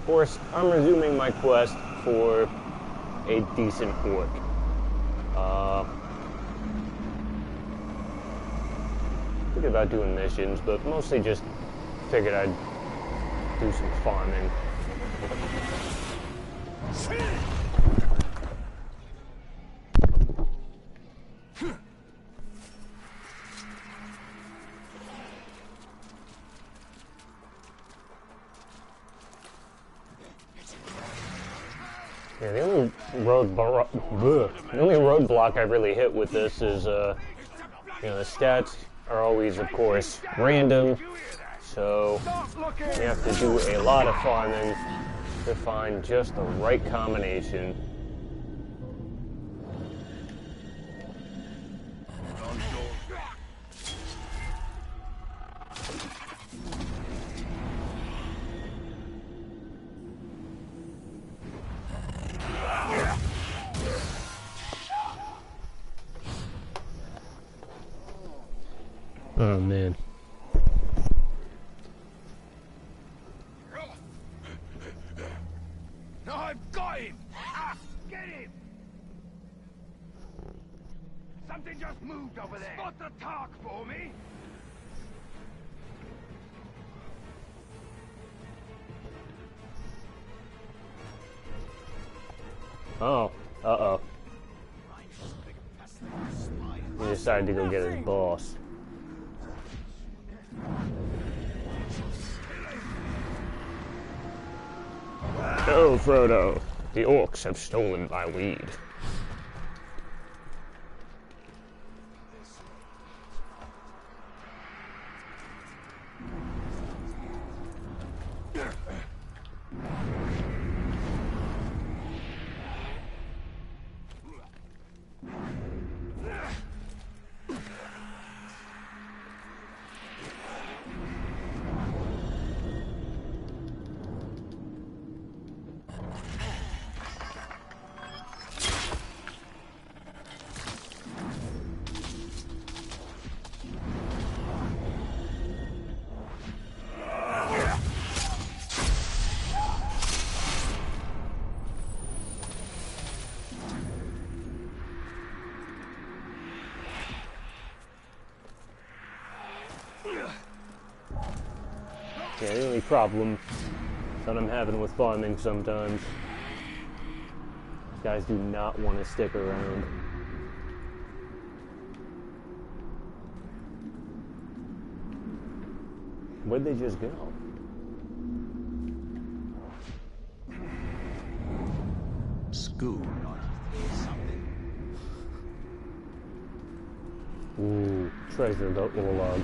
Of course, I'm resuming my quest for a decent orc. Thinking about doing missions, but mostly just figured I'd do some farming. Yeah, the only roadblock I really hit with this is, the stats are always, of course, random, so you have to do a lot of farming to find just the right combination. Oh, man. No, I've got him! Ah, get him! Something just moved over there. Spot the tark for me! Oh, uh-oh. He decided to go get his boss. Oh, Frodo, the Orcs have stolen my weed. Yeah, the only problem that I'm having with farming sometimes, guys do not want to stick around. Where'd they just go? School. Ooh, treasure the Orlog.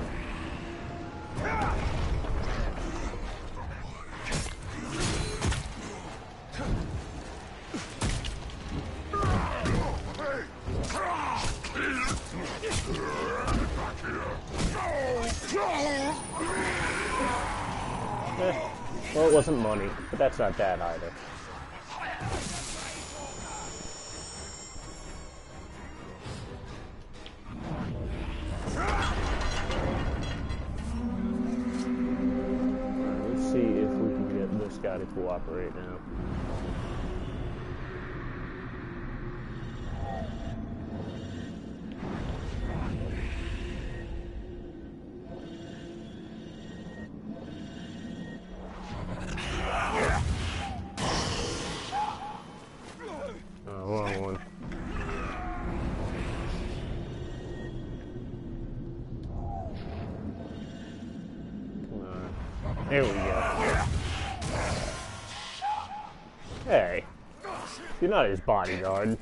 Well, it wasn't money, but that's not bad either. Alright, let's see if we can get this guy to cooperate now. Wrong one. Come on. There we go. Hey. You're not his bodyguard.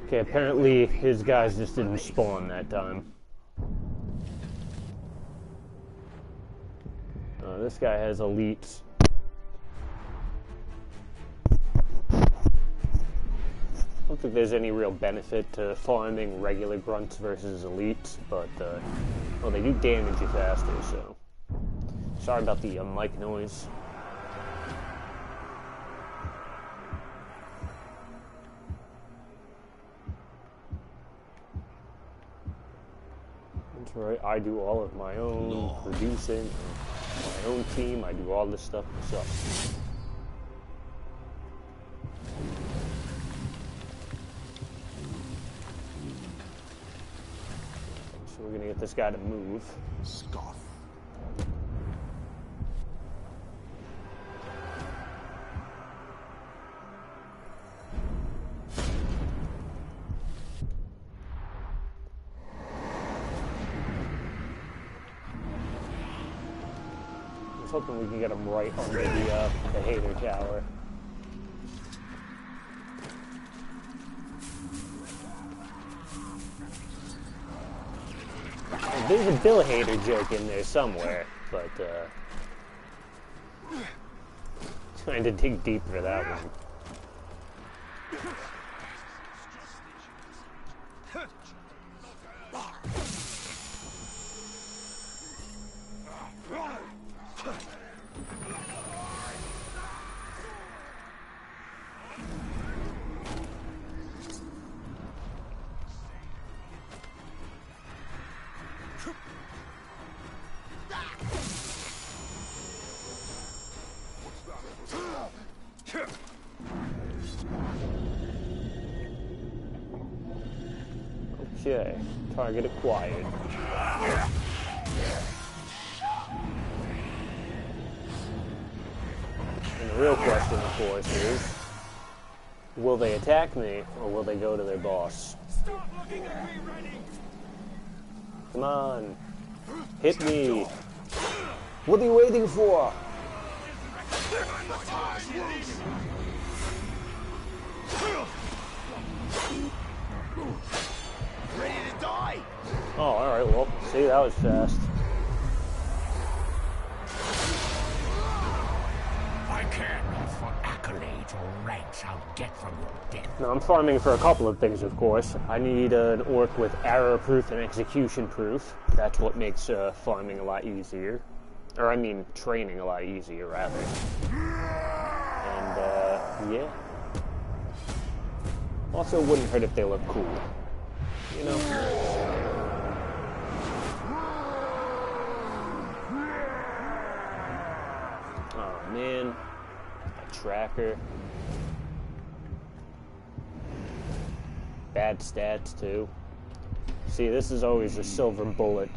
Okay, apparently his guys just didn't spawn that time. This guy has elites. I don't think there's any real benefit to farming regular grunts versus elites, but, well, they do damage you faster, so. Sorry about the mic noise. Let's right. I do all of my own producing, my own team. I do all this stuff myself. So we're gonna get this guy to move. Scoff. I was hoping we can get him right under the Hater Tower. There's a Bill Hader joke in there somewhere, but trying to dig deep for that one. Okay, target acquired. And the real question, of course, is, will they attack me, or will they go to their boss? Stop looking at me, Rennie! Come on, hit me! What are you waiting for? Ready to die? Oh, alright, well, see, that was fast. I care not for accolades or ranks I'll get from your death. Now, I'm farming for a couple of things, of course. I need an orc with arrow proof and execution proof. That's what makes farming a lot easier. Or, I mean, training a lot easier, rather. And, yeah. Also, it wouldn't hurt if they look cool. You know? Oh, man. A tracker. Bad stats, too. See, this is always a silver bullet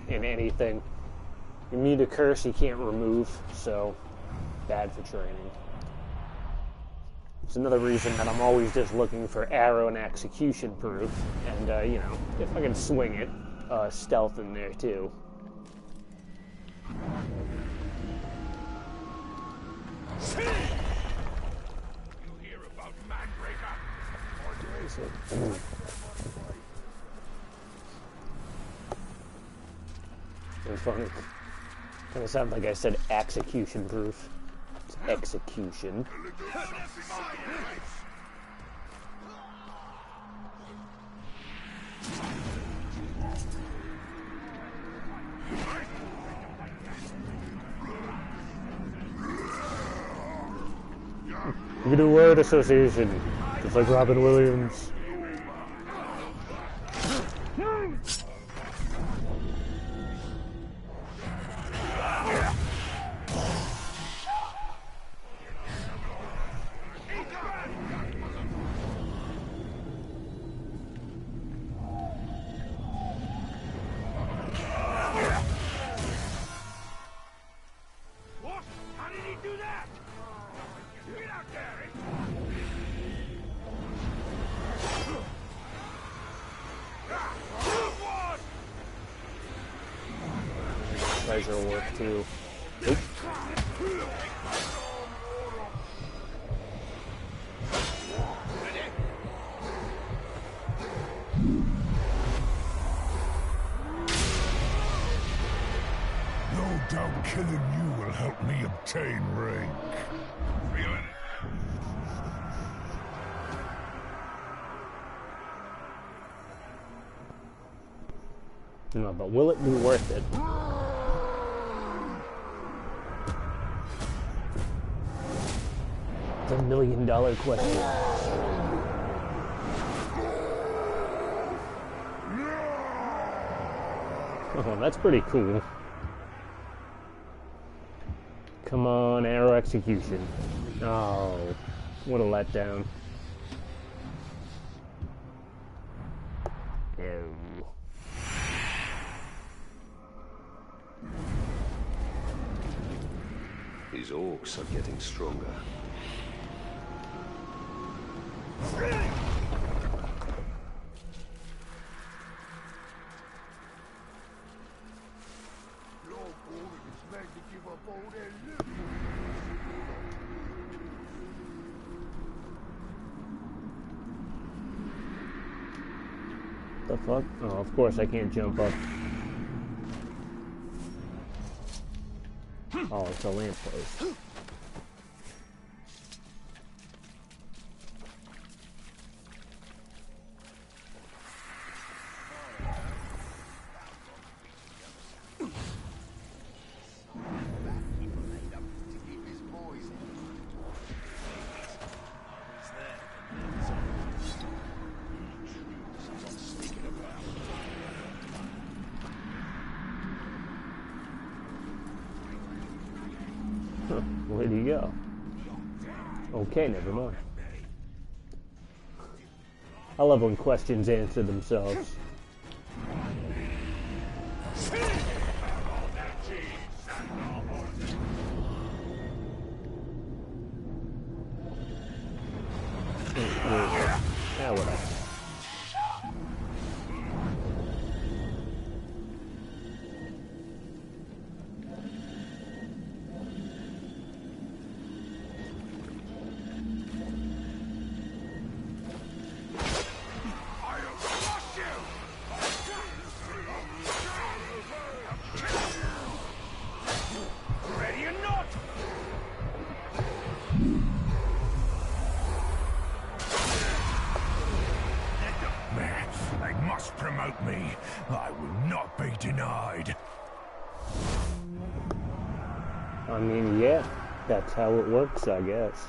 in anything. You meet a curse you can't remove, so bad for training. It's another reason that I'm always just looking for arrow and execution proof, and, you know, if I can swing it, stealth in there, too. You hear about Manbreaker? Where is it? It's funny. Kind of sounds like I said execution proof. It's execution. You can do word association, just like Robin Williams. What? How did he do that? Get out there! Treasure work too. Oop. No doubt killing you will help me obtain rank. Feeling it. No, but will it be worth it? It's $1 million question. Oh, that's pretty cool. Come on, arrow execution. Oh, what a letdown. No. These orcs are getting stronger. The fuck? Oh, of course I can't jump up. Oh, it's a lamppost. Huh, where'd he go? Okay, never mind. I love when questions answer themselves. Yeah, whatever. Promote me. I will not be denied. I mean, yeah, that's how it works, I guess.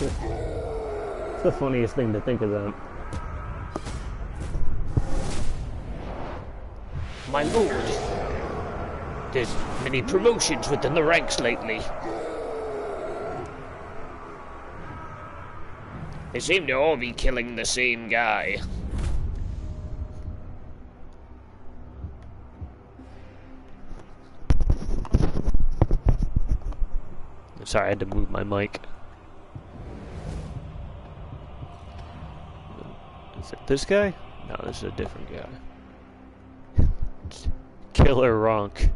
It's the funniest thing to think about. My lord, there's many promotions within the ranks lately. They seem to all be killing the same guy. Sorry, I had to move my mic. Is it this guy? No, this is a different guy. Killer Ronk.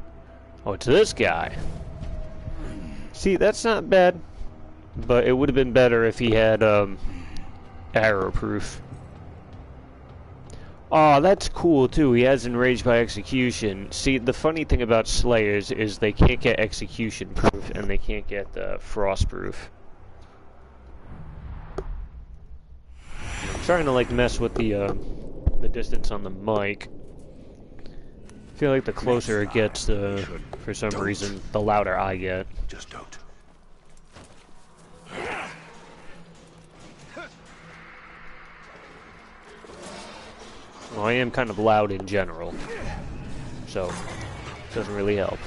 Oh, it's this guy. See, that's not bad. But it would have been better if he had, arrow proof. Oh, that's cool too. He has enraged by execution. See, the funny thing about Slayers is they can't get execution proof and they can't get frost proof. I'm trying to like mess with the distance on the mic. I feel like the closer it gets, for some reason, the louder I get. Just don't. Well, I am kind of loud in general, so it doesn't really help.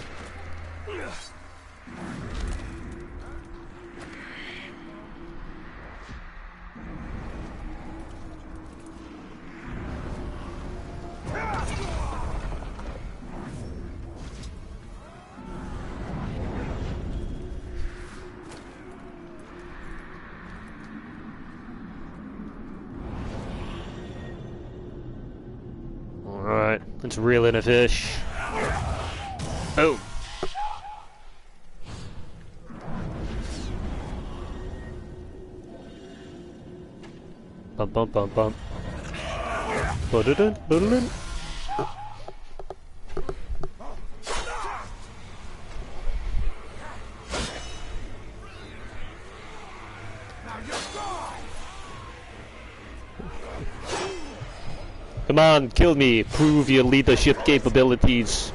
Alright, let's reel in a fish. Oh! Bump, bump, bump, bump. Ba-da-dun, ba-da-dun. Come on, kill me. Prove your leadership capabilities.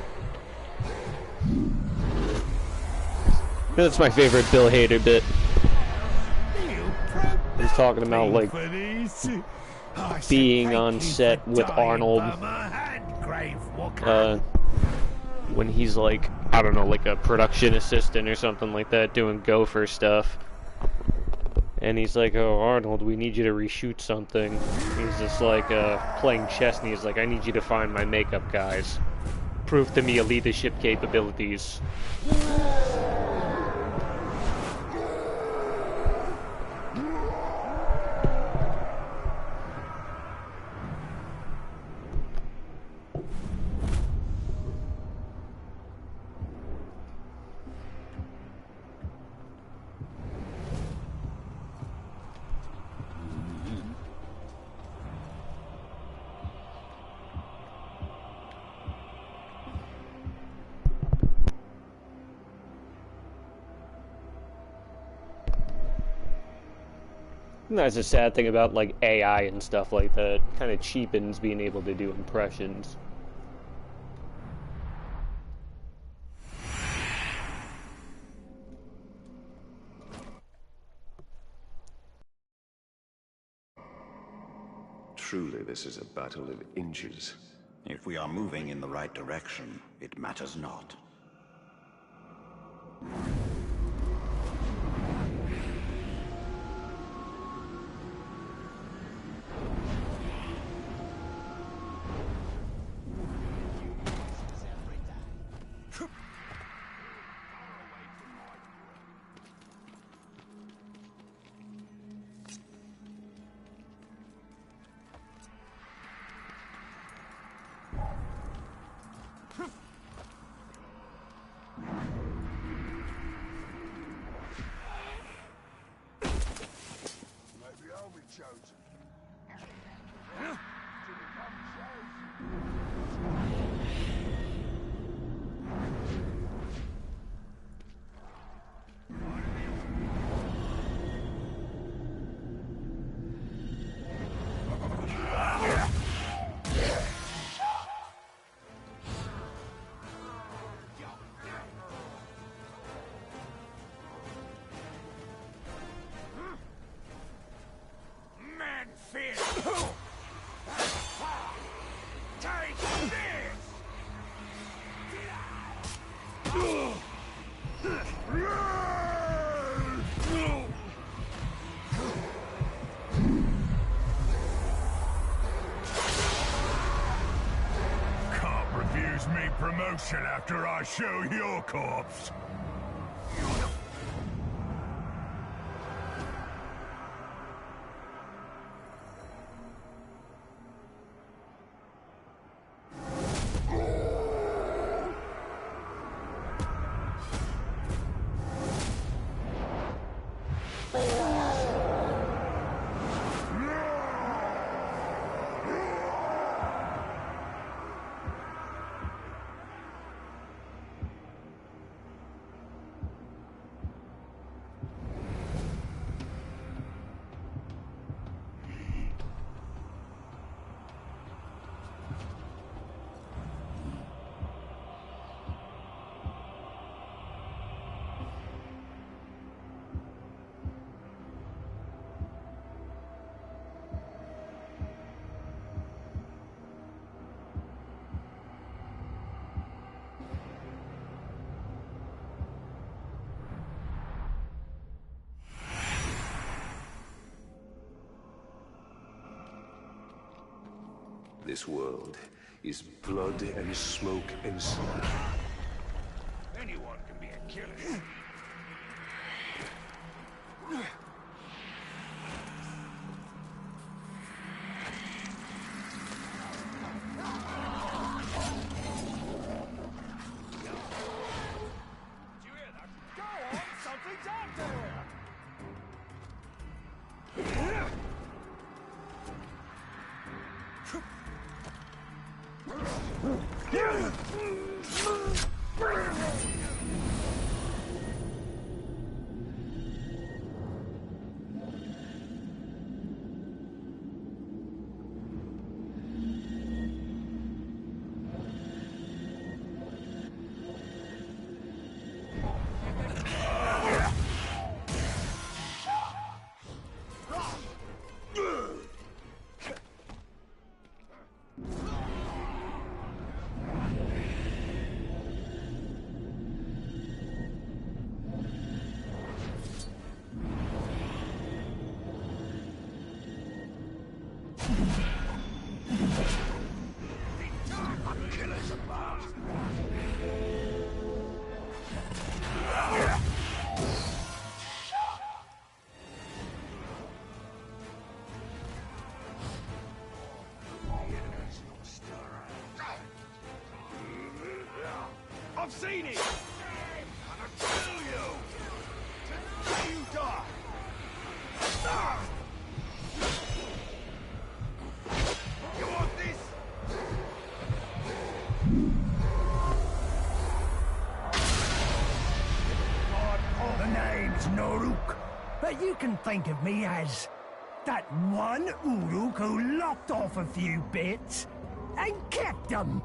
That's my favorite Bill Hader bit. He's talking about like being on set with Arnold when he's like, I don't know, like a production assistant or something like that, doing gopher stuff. And he's like, oh, Arnold, we need you to reshoot something. He's just like playing chess, and he's like, I need you to find my makeup guys. Prove to me your leadership capabilities. And that's a sad thing about like AI and stuff like that. Kind of cheapens being able to do impressions. Truly, this is a battle of inches. If we are moving in the right direction, it matters not. Promotion after I show your corpse. This world is blood and smoke and slaughter. Anyone can be a killer. I've seen it! And I'll kill you! Till you die! Ah! You want this? The name's Noruk, but you can think of me as that one Uruk who lopped off a few bits and kept them.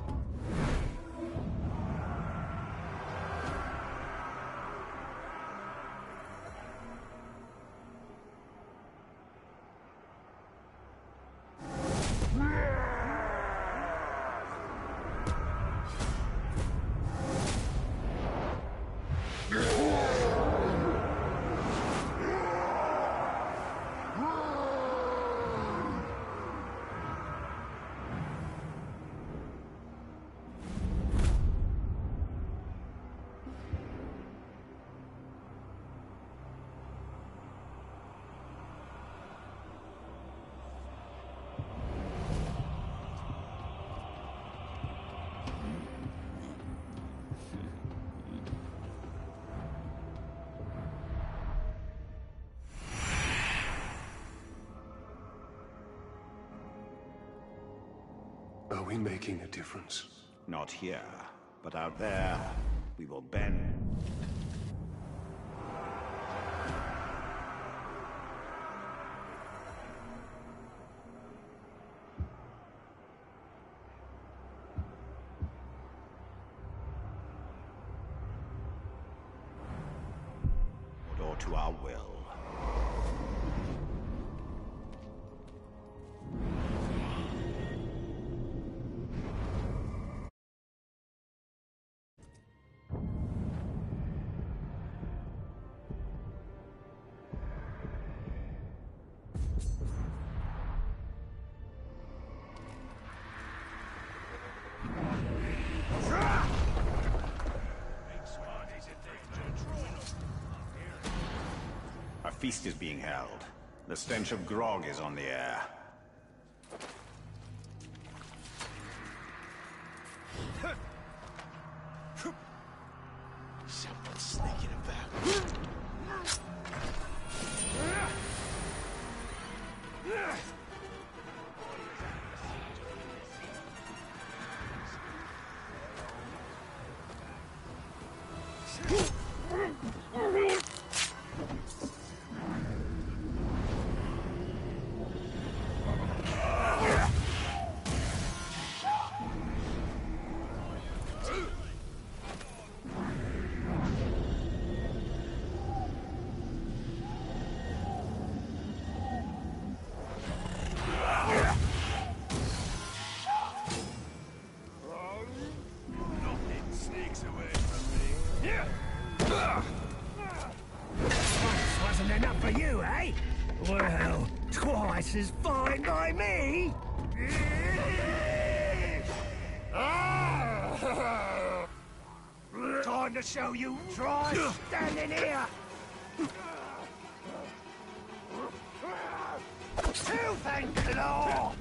Are we making a difference? Not here, but out there, we will bend. Or to our will. A feast is being held. The stench of grog is on the air. Someone's sneaking about. Nothing sneaks away from me. Once wasn't enough for you, eh? Well, twice as fine by me. Time to show you. Try standing here. Tooth and claw.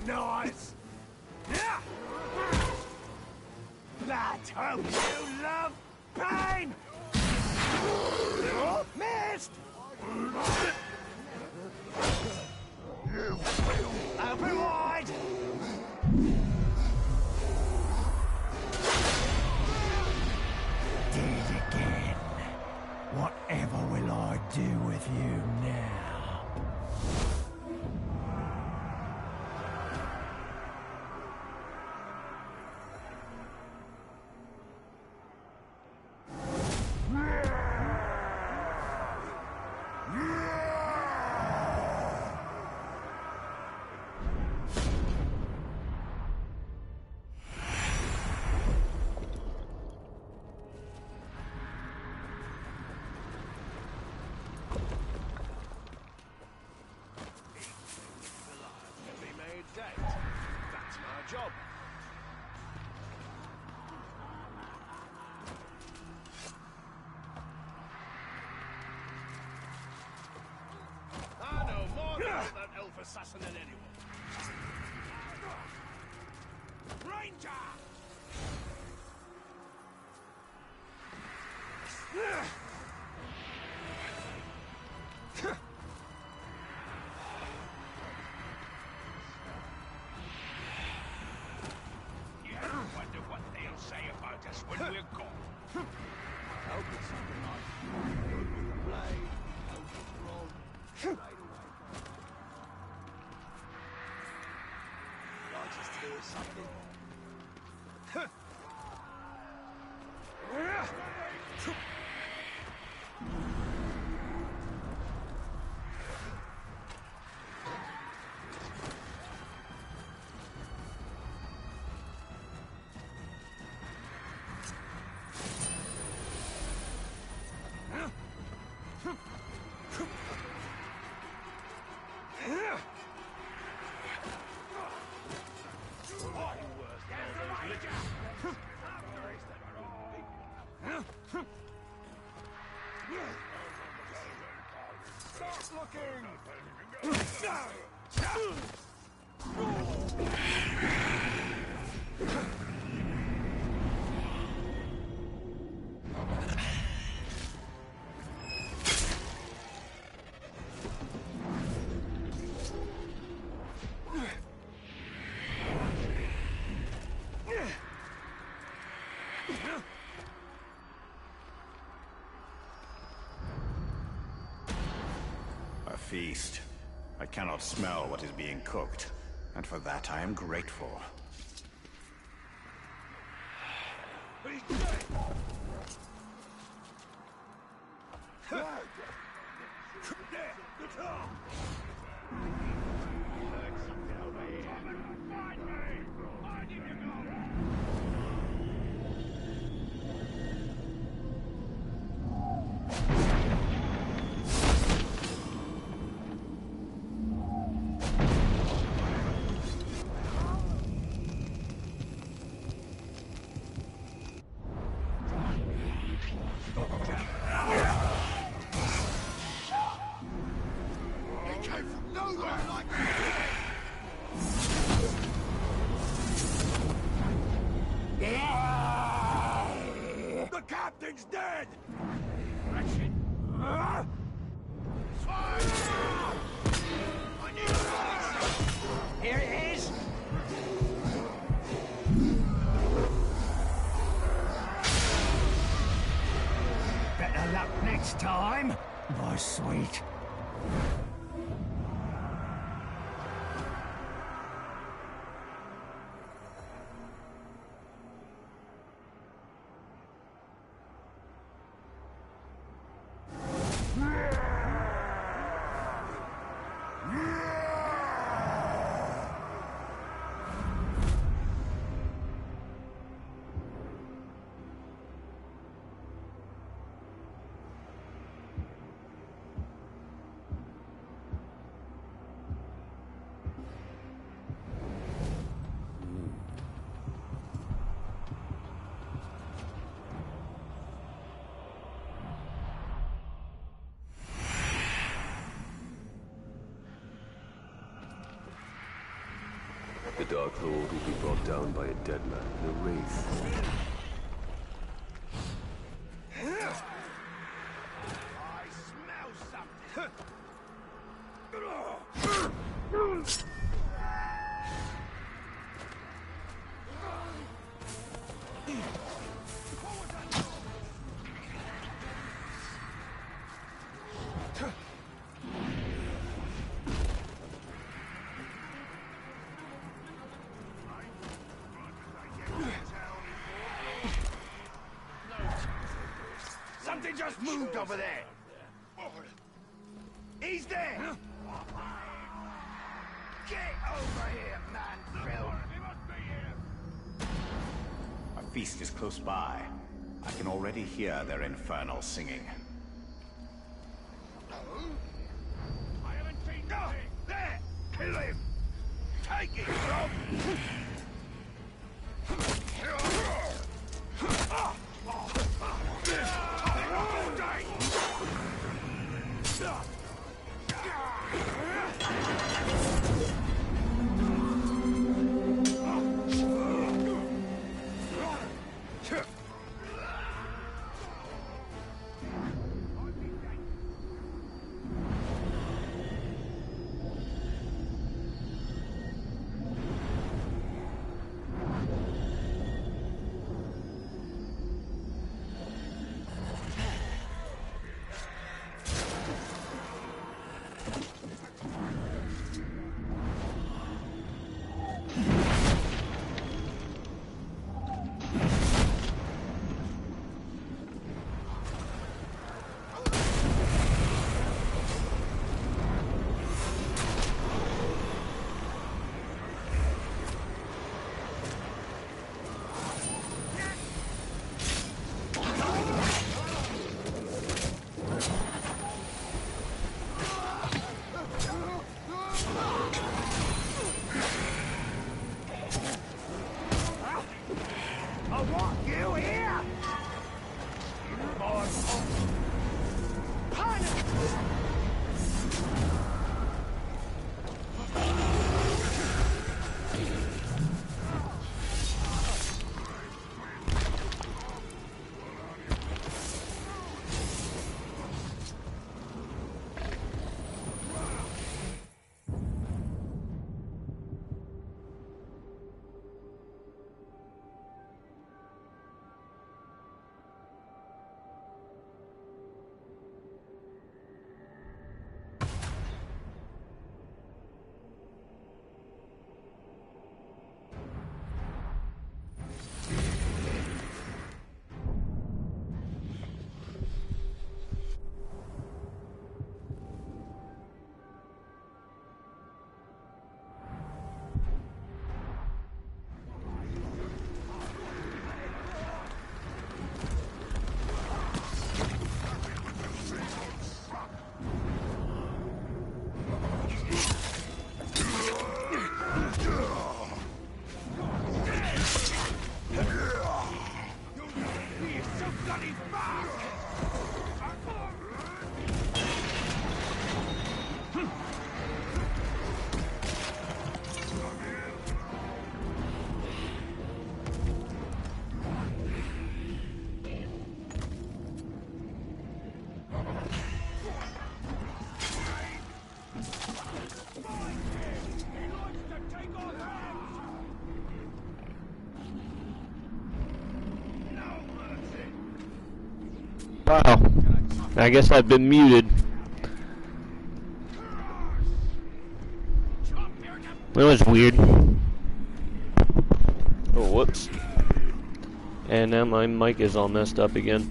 Nice. That hopes you love pain. Oh, missed. Open wide. Did it again. Whatever will I do with you now? That's my job. I know more about that elf assassin than anyone. Danger! You ever wonder what they'll say about us when we're gone? I hope it's something like good with the blade, no wrong, straight away. I just hear something. Stop looking! A feast. I cannot smell what is being cooked, and for that I am grateful. He's dead! There! The top! Heard something over here. Find me! I need to go! He came from nowhere like that! The captain's dead! Wretched! Fire! I need a Here it is. Better luck next time, my sweet. The Dark Lord will be brought down by a dead man, a wraith. I smell something! Something just moved over there! He's there! Get over here, man, Phil! A feast is close by. I can already hear their infernal singing. I haven't seen nothing! There! Kill him! Take it, Rob! Wow. I guess I've been muted. That was weird. Oh, whoops. And now my mic is all messed up again.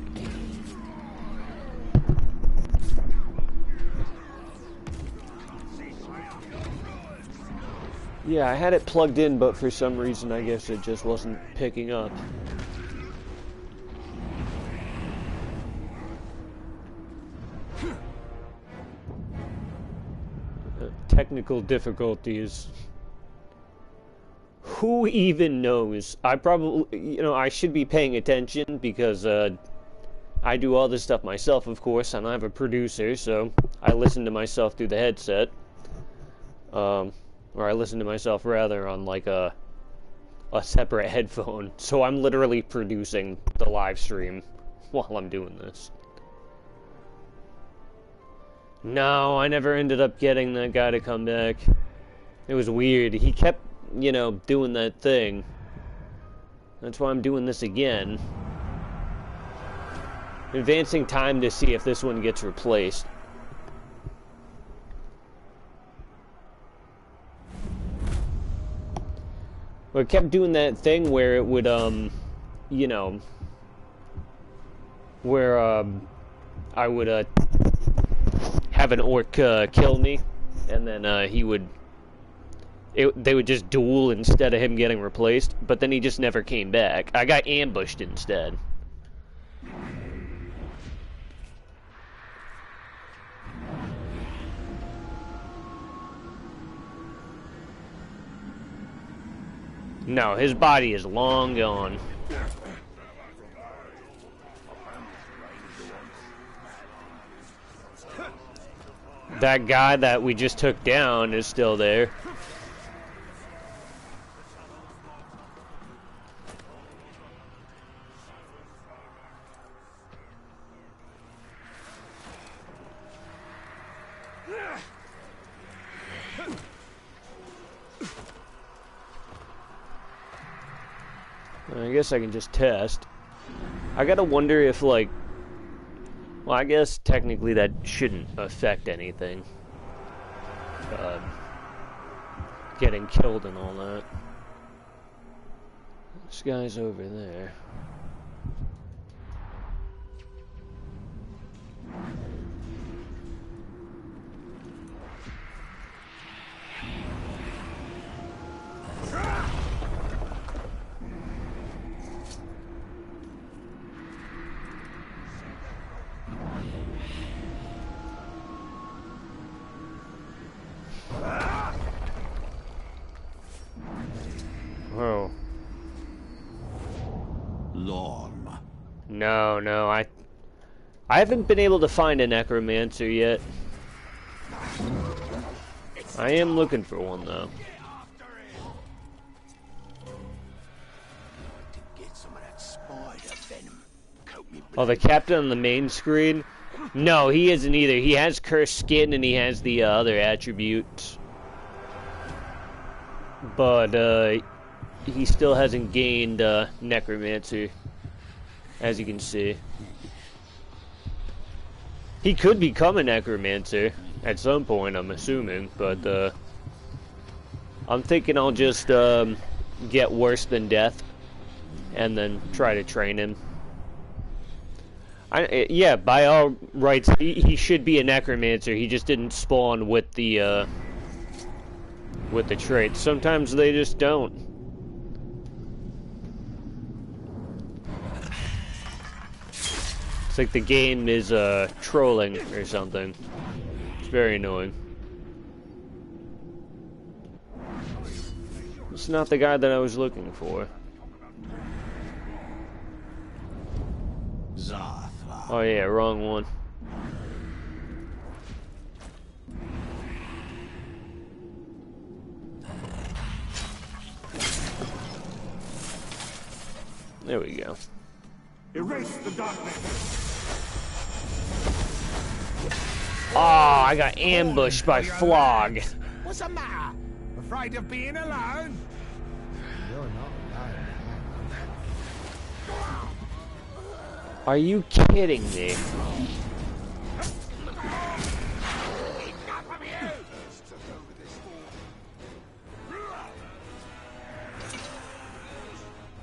Yeah, I had it plugged in, but for some reason I guess it just wasn't picking up. Technical difficulties. Who even knows? I probably, you know, I should be paying attention because I do all this stuff myself, of course, and I have a producer, so I listen to myself through the headset. Or I listen to myself rather on like a separate headphone. So I'm literally producing the live stream while I'm doing this. No, I never ended up getting that guy to come back. It was weird. He kept, you know, doing that thing. That's why I'm doing this again. Advancing time to see if this one gets replaced. Well, it kept doing that thing where it would, you know, where, I would, have an orc, kill me, and then, he would, they would just duel instead of him getting replaced, but then he just never came back. I got ambushed instead. No, his body is long gone. That guy that we just took down is still there. I guess I can just test. I gotta wonder if, like... Well, I guess technically that shouldn't affect anything. Getting killed and all that. This guy's over there. Oh. Lorm. No, I haven't been able to find a necromancer yet. I am looking for one though. Oh, the captain on the main screen? No, he isn't either. He has cursed skin and he has the other attributes. But, he still hasn't gained, necromancer, as you can see. He could become a necromancer at some point, I'm assuming, but, I'm thinking I'll just, get worse than death, and then try to train him. Yeah, by all rights, he should be a necromancer. He just didn't spawn with the traits. Sometimes they just don't. It's like the game is trolling or something. It's very annoying. It's not the guy that I was looking for. Oh yeah, wrong one. There we go. Erase the darkness. Oh, I got ambushed by Flog. What's the matter? Afraid of being alone? You're not alone. Are you kidding me?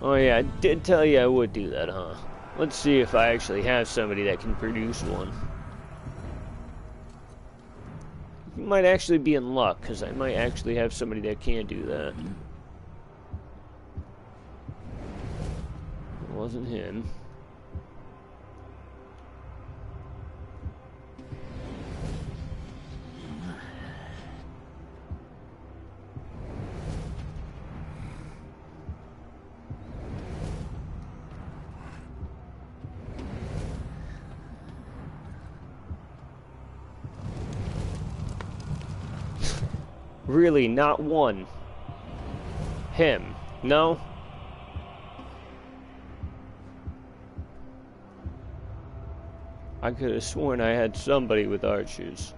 Oh yeah, I did tell you I would do that, huh? Let's see if I actually have somebody that can produce one. You might actually be in luck, because I might actually have somebody that can do that. It wasn't him. Really, not one. Him. No? I could have sworn I had somebody with archers.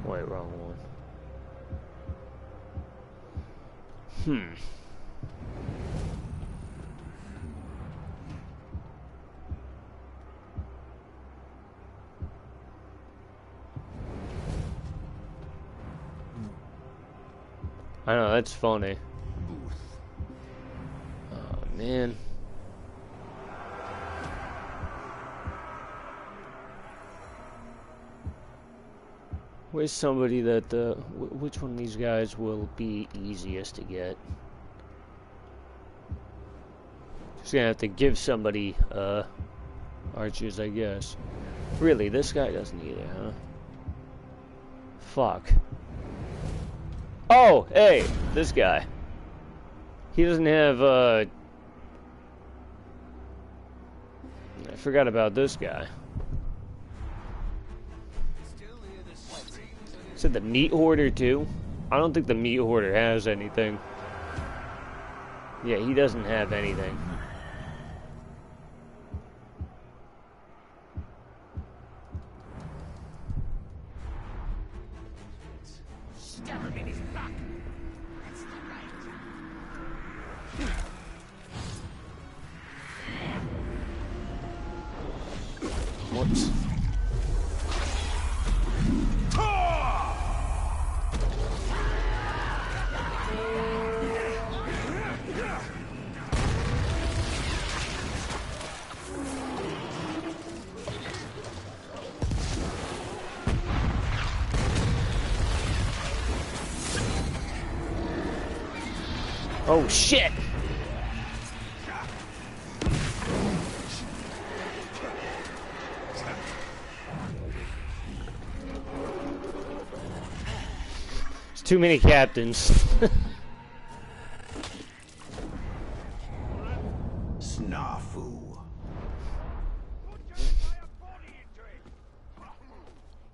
Wait, wrong one. I know, that's funny. Oh, man. Where's somebody that, which one of these guys will be easiest to get? Just gonna have to give somebody, archers, I guess. Really, this guy doesn't either, huh? Fuck. Oh, hey, this guy. He doesn't have, I forgot about this guy. Said the meat hoarder too? I don't think the meat hoarder has anything. Yeah, he doesn't have anything. Whoops. Oh shit! There's too many captains. Snafu.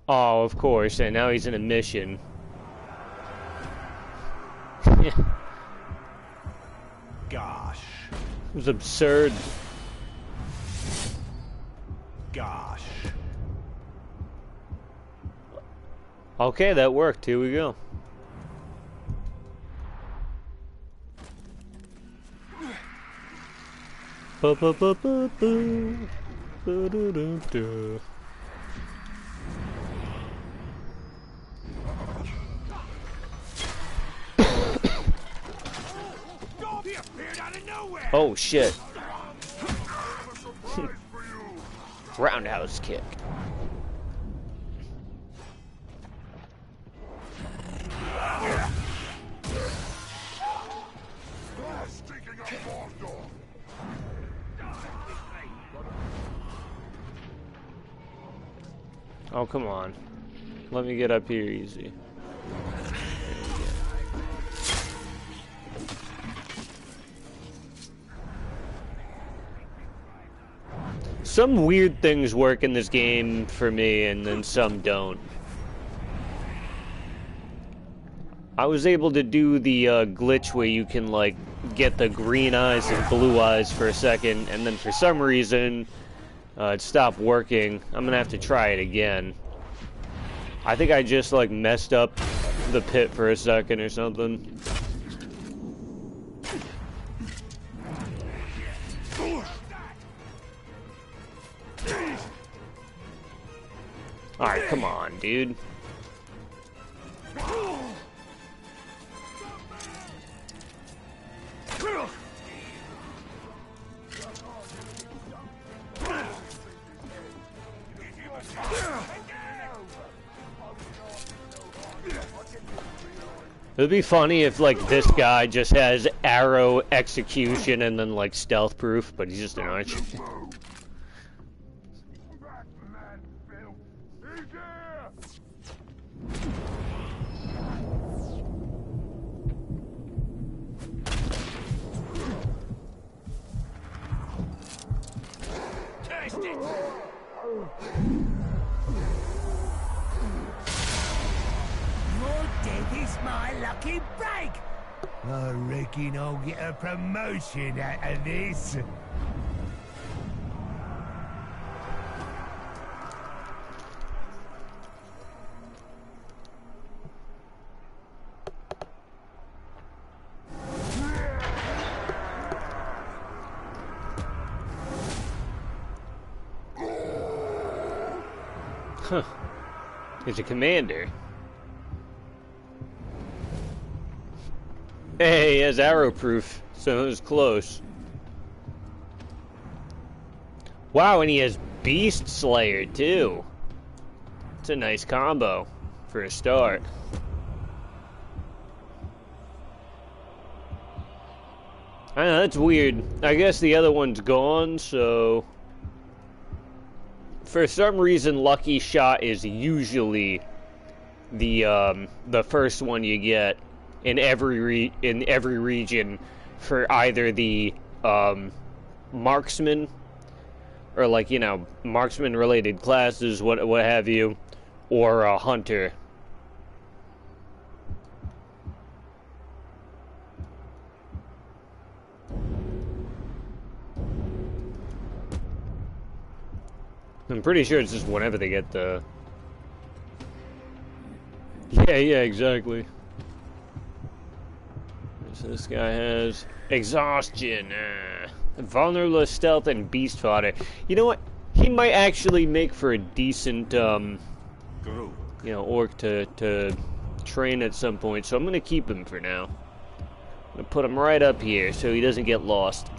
Oh, of course, and now he's in a mission. Gosh. It was absurd. Gosh. Okay, that worked. Here we go. Ba ba ba ba ba. Ba da da da. Oh shit. Roundhouse kick. Oh, come on. Let me get up here easy. Some weird things work in this game for me, and then some don't. I was able to do the glitch where you can, like, get the green eyes and blue eyes for a second, and then for some reason, it stopped working. I'm gonna have to try it again. I think I just, like, messed up the pit for a second or something. Alright, come on, dude. It'd be funny if, like, this guy just has arrow execution and then, like, stealth proof, but he's just an archer. My lucky break! I reckon I'll get a promotion out of this. Huh. He's a commander. Hey, he has arrow proof, so it was close. Wow, and he has Beast Slayer too. It's a nice combo for a start. I know, that's weird. I guess the other one's gone, so... For some reason, Lucky Shot is usually the first one you get in every region for either the marksman or, like, you know, marksman related classes, what have you, or a hunter. I'm pretty sure it's just whenever they get the... Yeah, exactly. So this guy has exhaustion, vulnerable stealth, and beast fodder. You know what? He might actually make for a decent, you know, orc to train at some point. So I'm gonna keep him for now. I'm gonna put him right up here so he doesn't get lost.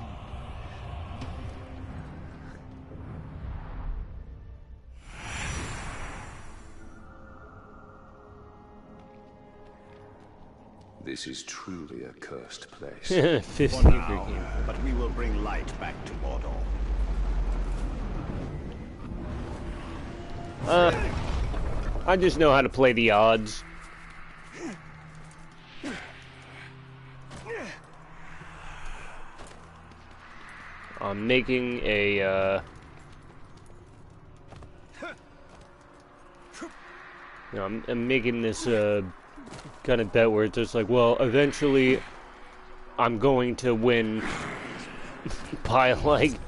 This is truly a cursed place. 50 For now, but we will bring light back to Mordor. I just know how to play the odds. I'm making a, you know, I'm making this, kind of bet where it's just like, well, eventually I'm going to win by, like,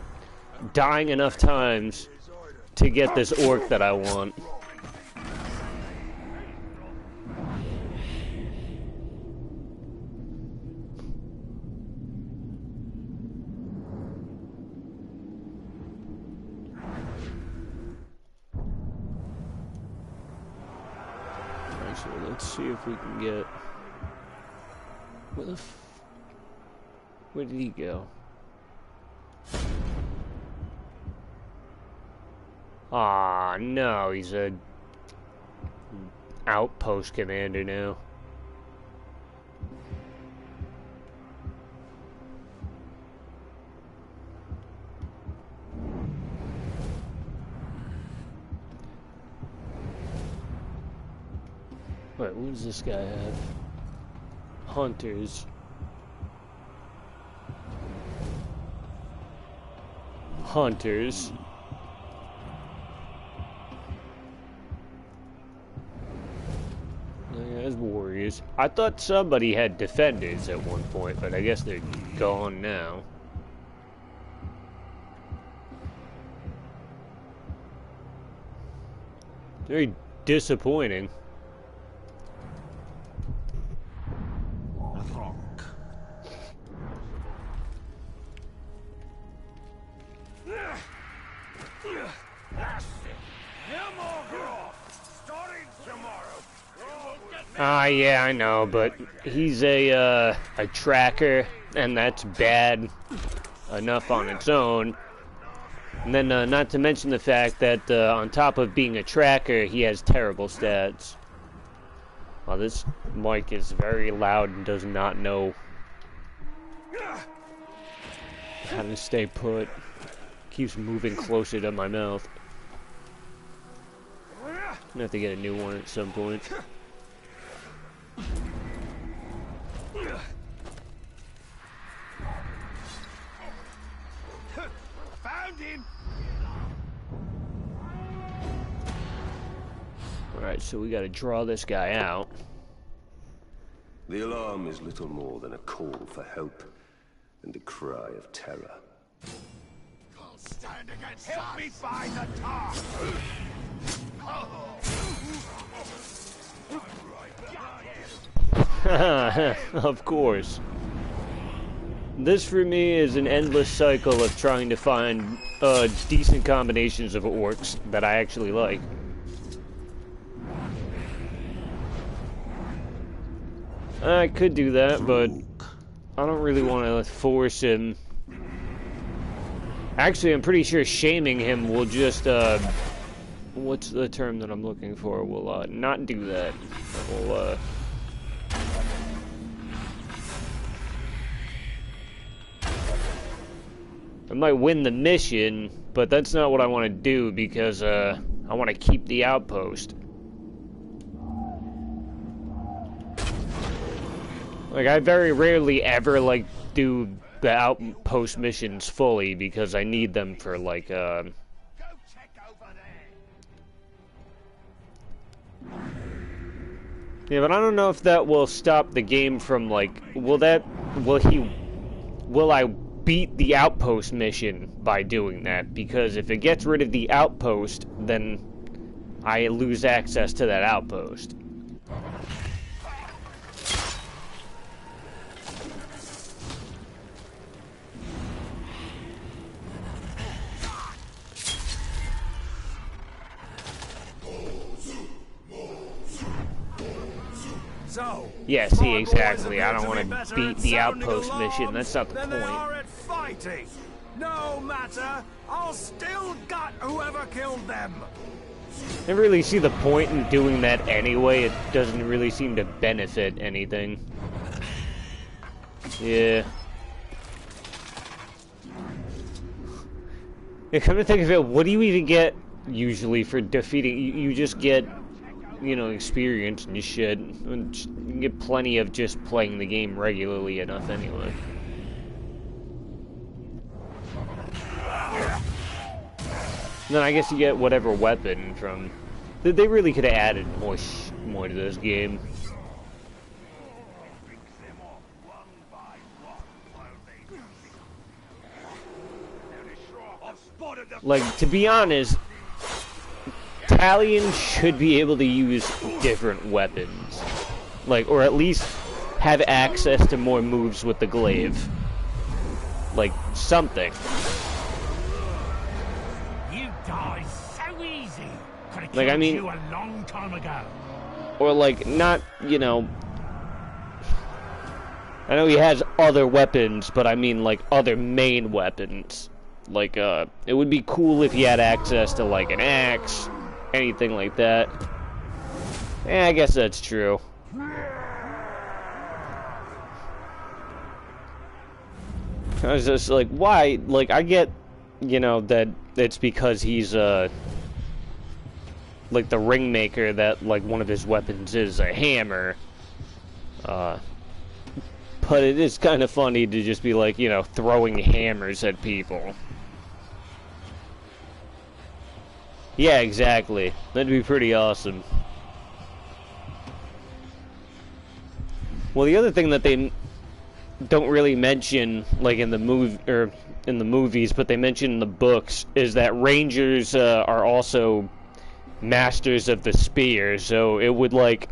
dying enough times to get this orc that I want. Actually, let's see if we can get... Where did he go? Ah, no, he's a outpost commander now. Wait, what does this guy have? Hunters. Hunters. That guy's warriors. defenders. I thought somebody had defenders at one point, but I guess they're gone now. Very disappointing. Yeah, I know, but he's a tracker, and that's bad enough on its own. And then, not to mention the fact that, on top of being a tracker, he has terrible stats. Wow, this mic is very loud and does not know how to stay put. Keeps moving closer to my mouth. I'm gonna have to get a new one at some point. Found him. Alright, so we gotta draw this guy out. The alarm is little more than a call for help and a cry of terror. Can't stand against us. Help me find the tar. Of course. This for me is an endless cycle of trying to find decent combinations of orcs that I actually like. I could do that, but I don't really want to force him. Actually, I'm pretty sure shaming him will just, what's the term that I'm looking for? Will, not do that. Will, I might win the mission, but that's not what I want to do because, I want to keep the outpost. Like, I very rarely ever, like, do the outpost missions fully because I need them for, like, Go check over there. Yeah, but I don't know if that will stop the game from, like, will I beat the outpost mission by doing that? Because if it gets rid of the outpost, then I lose access to that outpost. So, Yeah, see, exactly. I don't want to beat the outpost mission. That's not the than they point. are at fighting. No matter, I'll still gut whoever killed them. I don't really see the point in doing that anyway. It doesn't really seem to benefit anything. Yeah. Yeah, come to think of it, what do you even get usually for defeating? You just get, you know, experience and shit. You can get plenty of just playing the game regularly enough anyway. And then I guess you get whatever weapon from. They really could have added more to this game. Like, to be honest, Talion should be able to use different weapons. Like, or at least have access to more moves with the glaive. Like, something. You die so easy. Could've Like, I killed mean, you a long time ago. or like, not, you know, I know he has other weapons, but I mean, like, other main weapons. Like, it would be cool if he had access to, like, an axe, anything like that. Yeah, I guess that's true. I was just like, why? Like, I get, you know, that it's because he's, like, the ringmaker, that, like, one of his weapons is a hammer. But it is kind of funny to just be, like, you know, throwing hammers at people. Yeah, exactly. That'd be pretty awesome. Well, the other thing that they don't really mention, like in the movies, but they mention in the books, is that Rangers are also masters of the spear. So it would make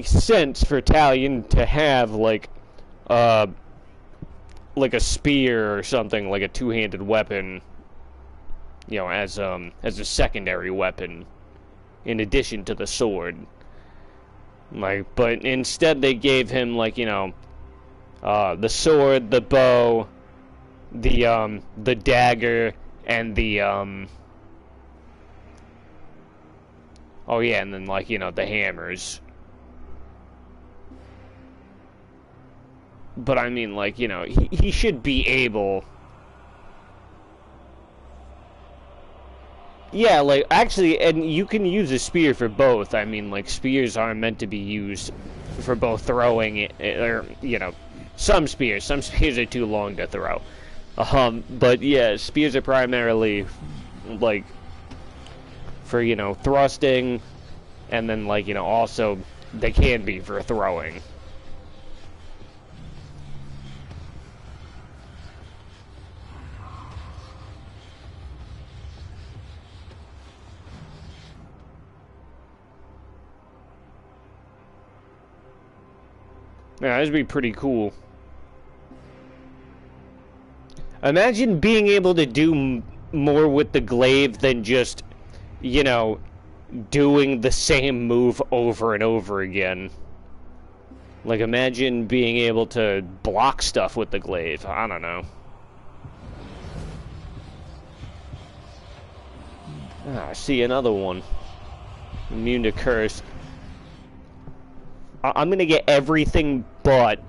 sense for Talion to have like a spear or something, like a two-handed weapon, you know, as a secondary weapon in addition to the sword. Like, but instead they gave him, like, you know, the sword, the bow, the dagger, and the oh yeah, and then, like, you know, the hammers. But I mean, like, you know, he should be able. Yeah, like, actually, and you can use a spear for both. I mean, like, spears are meant to be used for both throwing, or, you know, some spears are too long to throw. But yeah, spears are primarily, like, for, you know, thrusting, and then, like, you know, also, they can be for throwing. Yeah, that'd be pretty cool. Imagine being able to do more with the glaive than just, you know, doing the same move over and over again. Like, imagine being able to block stuff with the glaive. I don't know. Ah, I see another one. Immune to curse. I'm gonna get everything but.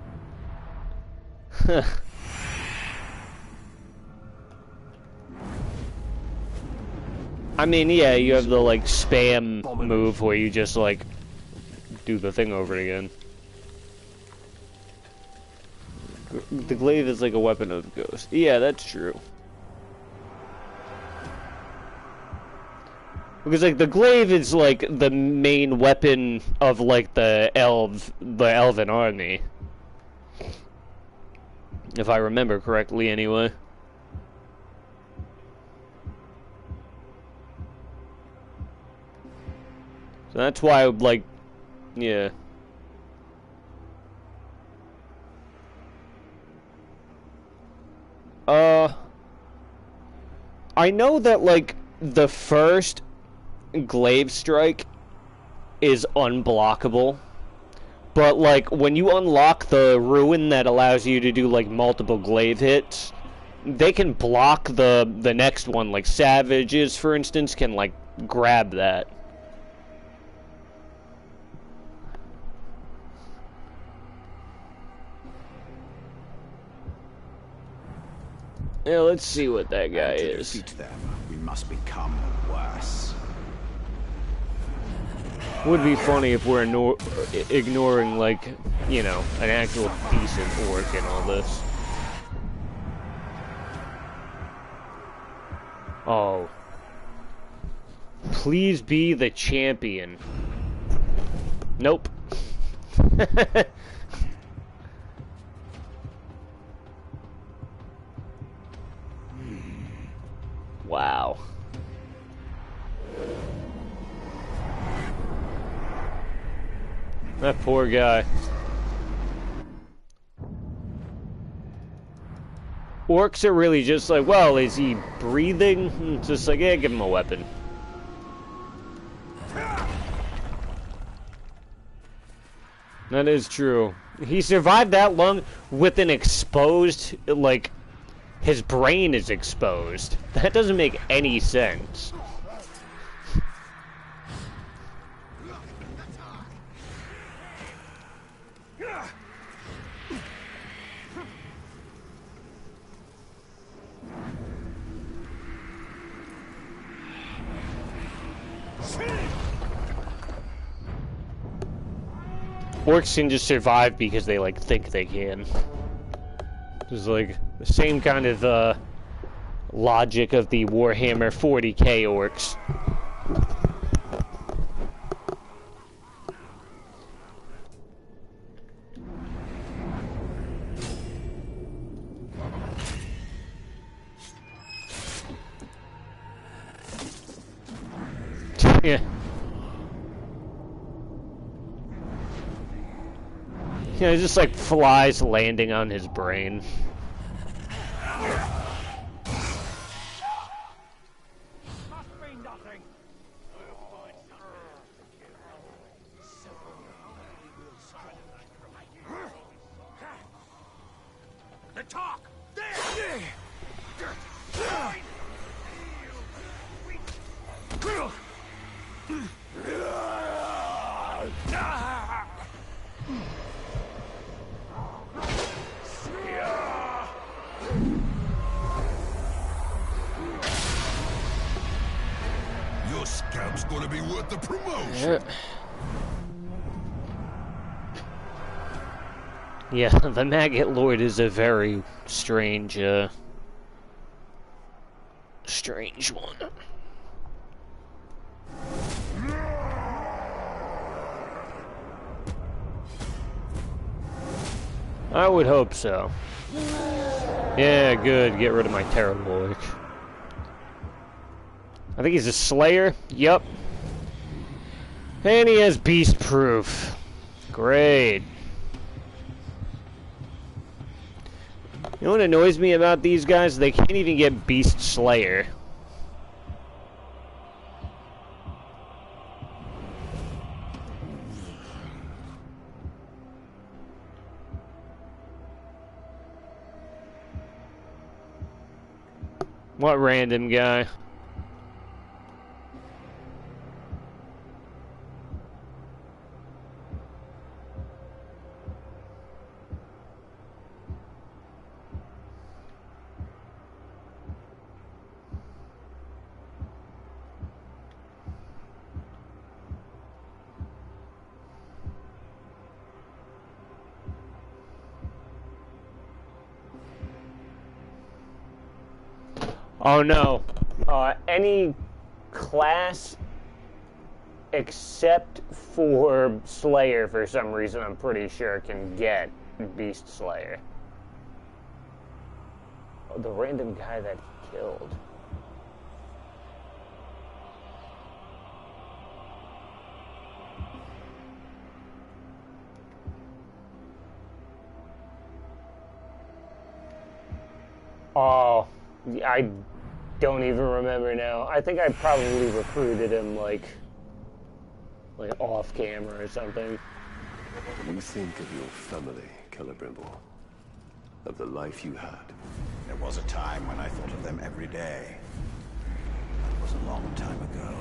I mean, yeah, you have the, like, spam move where you just, like, do the thing over again. The glaive is like a weapon of the ghost. Yeah, that's true. Because, like, the glaive is, like, the main weapon of, like, the elven army. If I remember correctly, anyway. So that's why I would, like, yeah. I know that, like, the first glaive strike is unblockable, but, like, when you unlock the ruin that allows you to do, like, multiple glaive hits, they can block the next one. Like, savages, for instance, can, like, grab that. Yeah, let's see what that guy is. To defeat them, we must become worse. Would be funny if we're ignoring, like, you know, an actual decent orc in all this. Oh. Please be the champion. Nope. Wow. That poor guy. Orcs are really just like, well, is he breathing? It's just like, yeah, give him a weapon. That is true. He survived that long with an exposed, like, his brain is exposed. That doesn't make any sense. Orcs can just survive because they, like, think they can. It's like the same kind of logic of the Warhammer 40k orcs. Yeah. You know, just like flies landing on his brain. Must be nothing. The talk! There! Your scalp's gonna be worth the promotion. Yeah, the Maggot Lord is a very strange, strange one. I would hope so. Yeah, good. Get rid of my terrible. I think he's a Slayer. Yup. And he has Beast Proof. Great. You know what annoys me about these guys? They can't even get Beast Slayer. What random guy? Oh no. Any class except for Slayer, for some reason, I'm pretty sure can get Beast Slayer. Oh, the random guy that he killed. Oh, I don't even remember now. I think I probably recruited him like off camera or something. You think of your family, Celebrimble. Of the life you had. There was a time when I thought of them every day. That was a long time ago.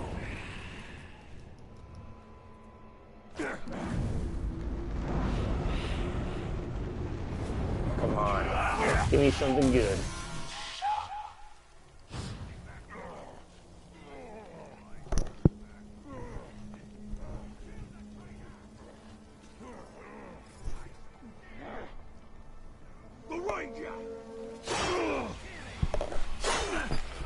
Come on. Give me something good.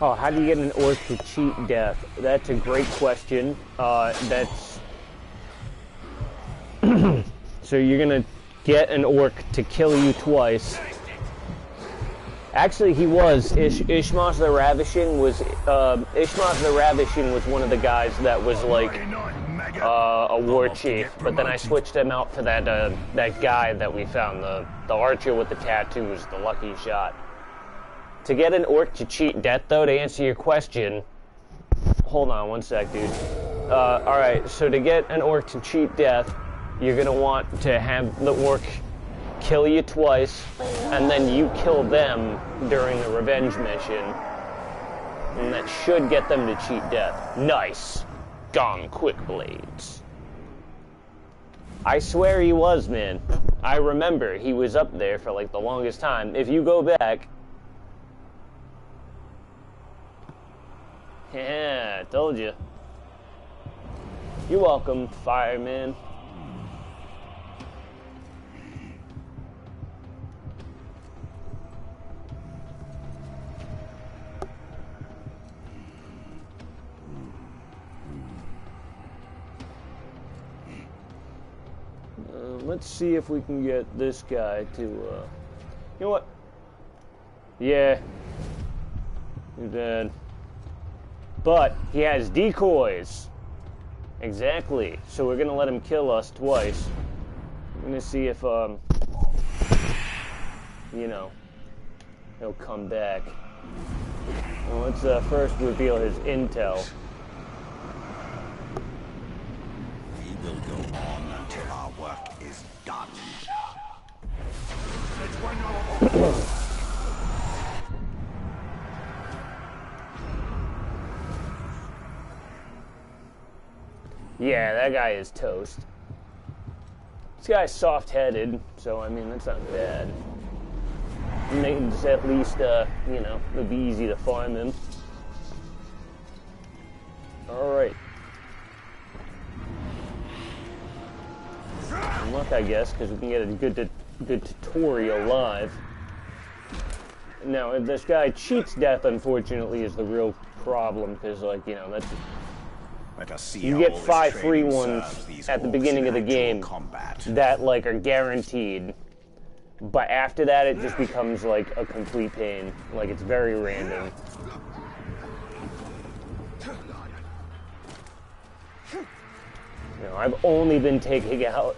Oh, how do you get an orc to cheat death? That's a great question. That's... So you're gonna get an orc to kill you twice. Actually, he was. Ishmael the Ravishing was... Ishmael the Ravishing was one of the guys that was like a war chief. But then I switched him out for that that guy that we found. The archer with the tattoos, the lucky shot. To get an orc to cheat death, though, to answer your question... Hold on one sec, dude. Alright, so to get an orc to cheat death, you're gonna want to have the orc kill you twice, and then you kill them during the revenge mission. And that should get them to cheat death. Nice. Gong quick blades. I swear he was, man. I remember he was up there for like the longest time. If you go back... Yeah, I told you. You're welcome, fireman. Let's see if we can get this guy to, you know what? Yeah. He's dead. But he has decoys. Exactly. So we're gonna let him kill us twice. I'm gonna see if, you know, he'll come back. Well, let's first reveal his intel. We will go on until our work is done. Yeah, that guy is toast. This guy's soft-headed, so I mean, that's not bad. Makes at least, you know, it'll be easy to farm him. Alright. Luck, I guess, because we can get a good tutorial live. Now, if this guy cheats death, unfortunately, is the real problem, because, like, you know, that's... Let us see You how get all this 5 free training ones serves these at the orcs beginning of in the game actual combat. that, like, are guaranteed. But after that, it just becomes, like, a complete pain. Like, it's very random. You know, I've only been taking out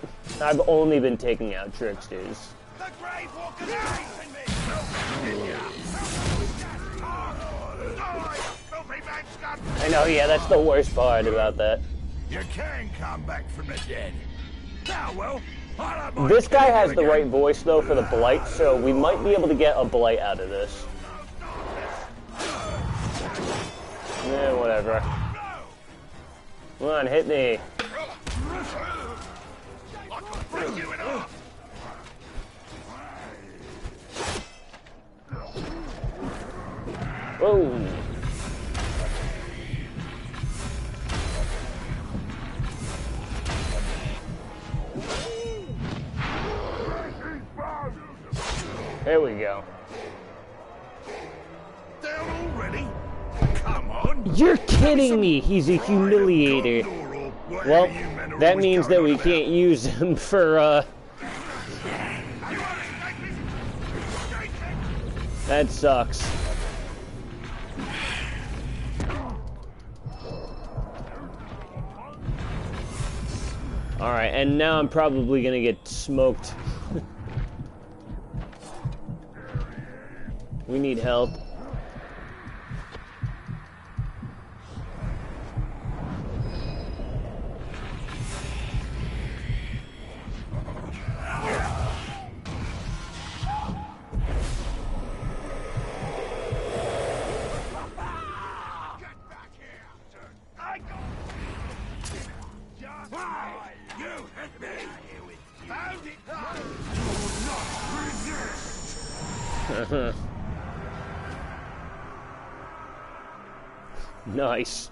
tricksters. The Grave Walker's chasing me! I know, yeah, that's the worst part about that. You can come back from the dead. Now, well, I don't mind This guy killing has you the again. right voice, though, for the blight, so we might be able to get a blight out of this. Yeah, whatever. Come on, hit me. I can break you in half! Whoa. There we go. Down already? Come on. You're kidding me! He's a humiliator. Well, that means that we can't use him for, That sucks. Alright, and now I'm probably gonna get smoked. We need help. Nice.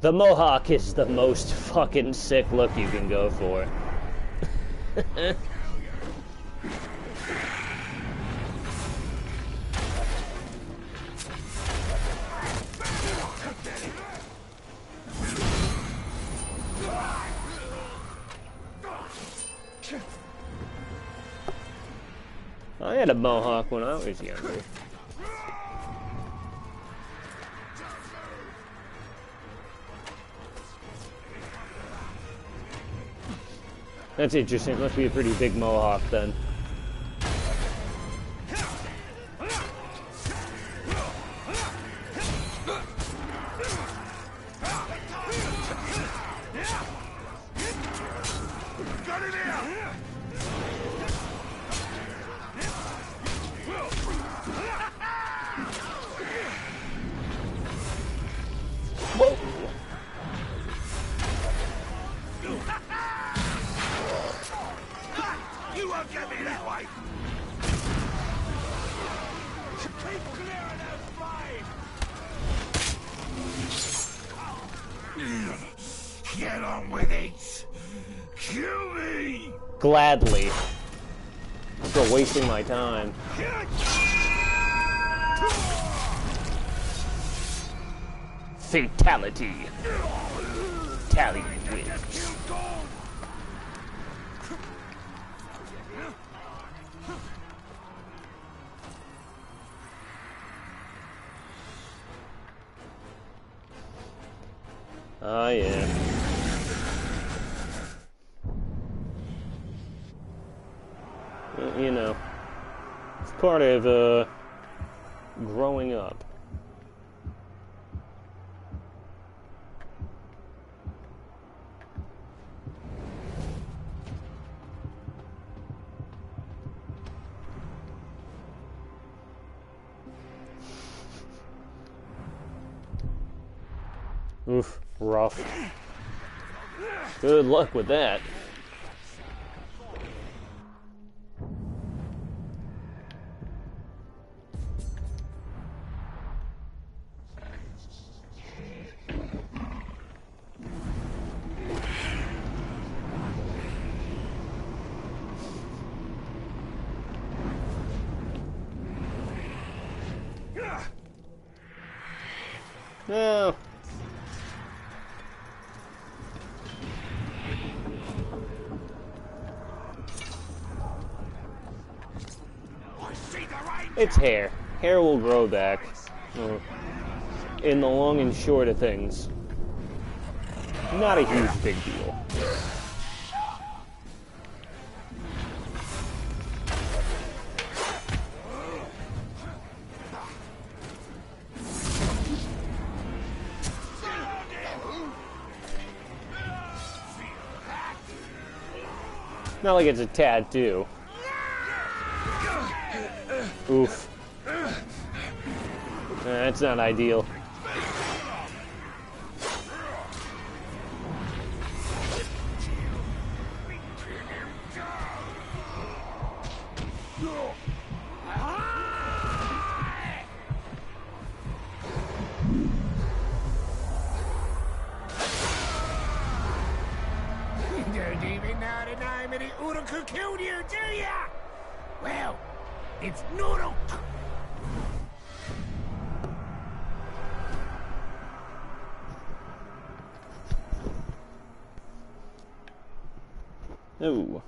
The Mohawk is the most fucking sick look you can go for. I had a Mohawk when I was younger. That's interesting. Must be a pretty big Mohawk then. Whoa! You won't get me that way! Keep clearing those flames! Get on with it. Kill me. Gladly. For wasting my time. Fatality. Talion wins. Ah, yeah. You know, it's part of, growing up. Oof, rough. Good luck with that. No. It's hair. Hair will grow back. In the long and short of things. Not a huge big deal. Not like it's a tattoo. Oof. That's not ideal. You don't even know the name of the Uruk who killed you, do ya? Well, it's Uruk. Ooh.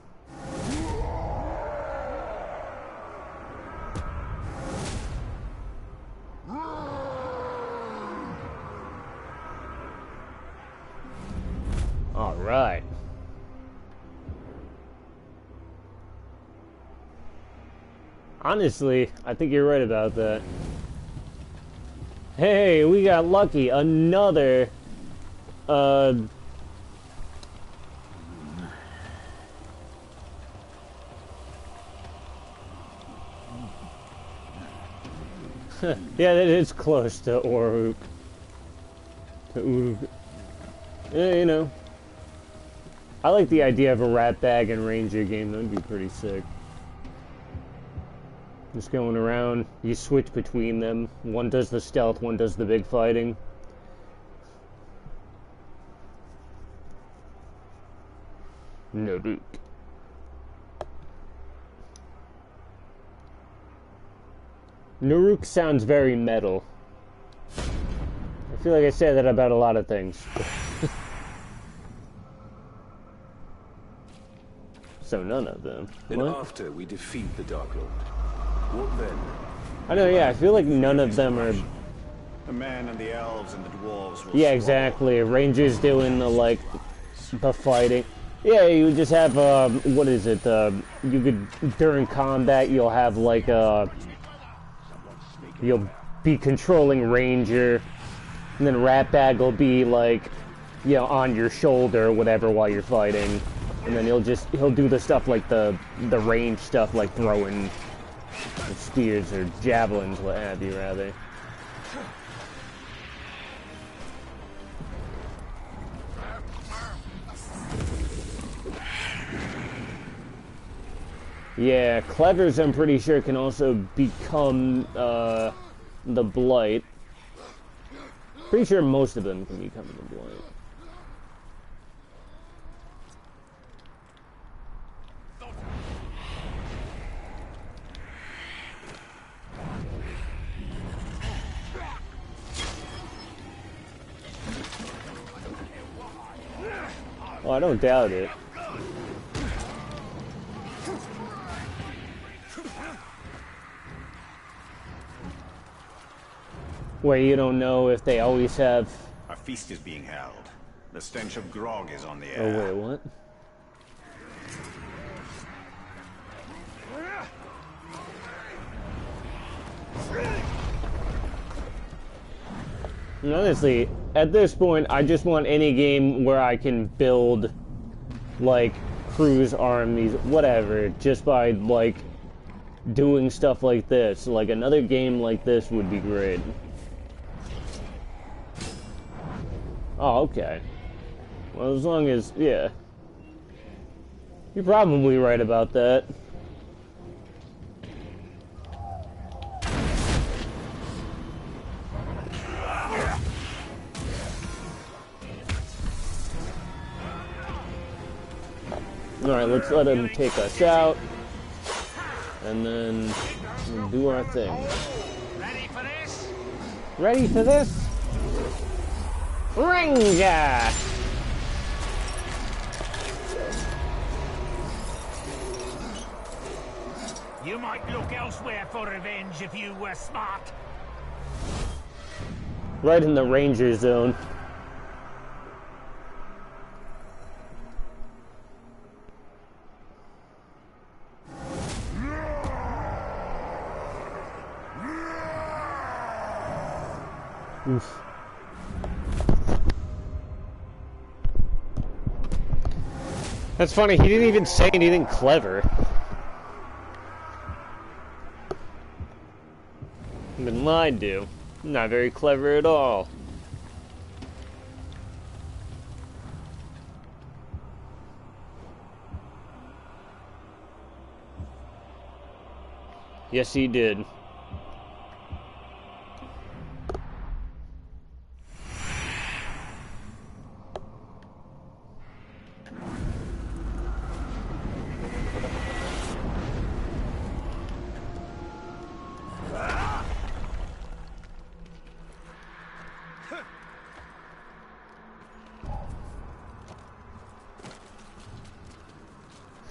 All right. Honestly, I think you're right about that. Hey, we got lucky. Another, yeah, that is close to Oruk. To Uruk. Yeah, you know. I like the idea of a rat bag and ranger game. That would be pretty sick. Just going around, you switch between them. One does the stealth, one does the big fighting. Naruk. Naruk sounds very metal. I feel like I say that about a lot of things. So none of them. And What? after we defeat the Dark Lord, what then? I know, yeah, I feel like none of them are... The men and the elves and the dwarves will Yeah, swallow. exactly. Rangers doing the, like, the fighting. Yeah, you just have, what is it, you could, during combat, you'll have, like, you'll be controlling Ranger, and then Ratbag will be, like, you know, on your shoulder or whatever while you're fighting. And then he'll do the stuff like the range stuff, like throwing spears or javelins, what have you, rather. Yeah, Clevers, I'm pretty sure, can also become the Blight. Pretty sure most of them can become the Blight. Oh, I don't doubt it. Where you don't know if they always have... A feast is being held. The stench of grog is on the Oh air. wait, what? And honestly, at this point, I just want any game where I can build, like, cruise armies, whatever, just by, like, doing stuff like this. Like, another game like this would be great. Oh, okay. Well, as long as, yeah. You're probably right about that. Alright, let's let him take us out. And then we'll do our thing. Ready for this? Ready for this? Ranger! You might look elsewhere for revenge if you were smart. Right in the ranger zone. Oof. That's funny, he didn't even say anything clever. I've been lied to. Not very clever at all. Yes, he did.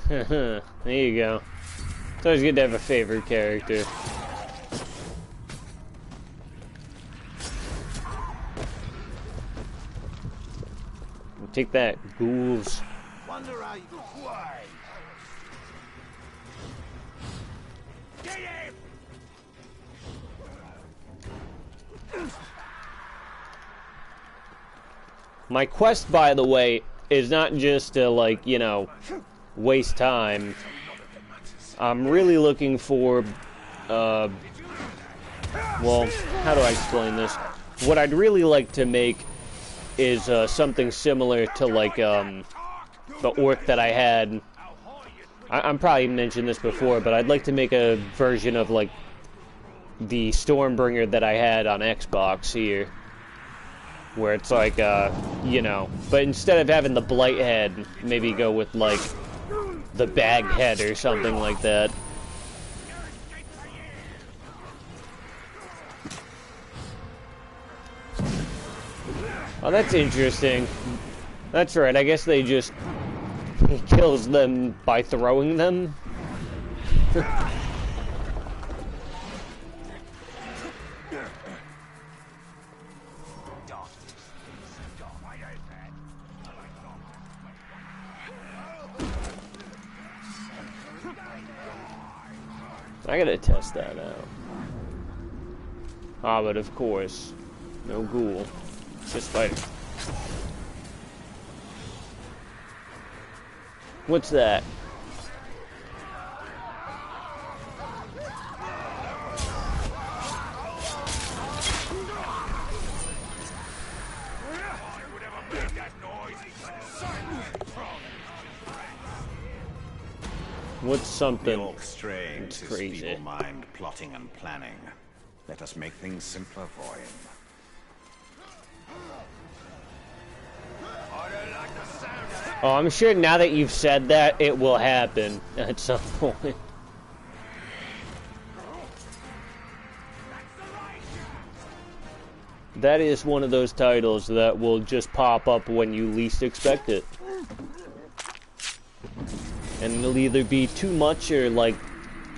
There you go. It's always good to have a favorite character. We'll take that, ghouls. Wonder how you why? Get him! My quest, by the way, is not just to, like, you know, waste time. I'm really looking for, well, how do I explain this? What I'd really like to make is something similar to, like, the orc that I had. I'm probably mentioned this before, but I'd like to make a version of, like, the Stormbringer that I had on Xbox here. Where it's like, you know, but instead of having the blight head, maybe go with, like, the bag head or something like that. Oh, that's interesting. That's right, I guess they just... he kills them by throwing them? I gotta test that out. Ah, but of course, no ghoul, just fighting. What's that? What's something? The Orc strains It's his crazy. feeble mind plotting and planning. Let us make things simpler for him. Oh, I'm sure now that you've said that, it will happen at some point. That is one of those titles that will just pop up when you least expect it. And it'll either be too much or, like,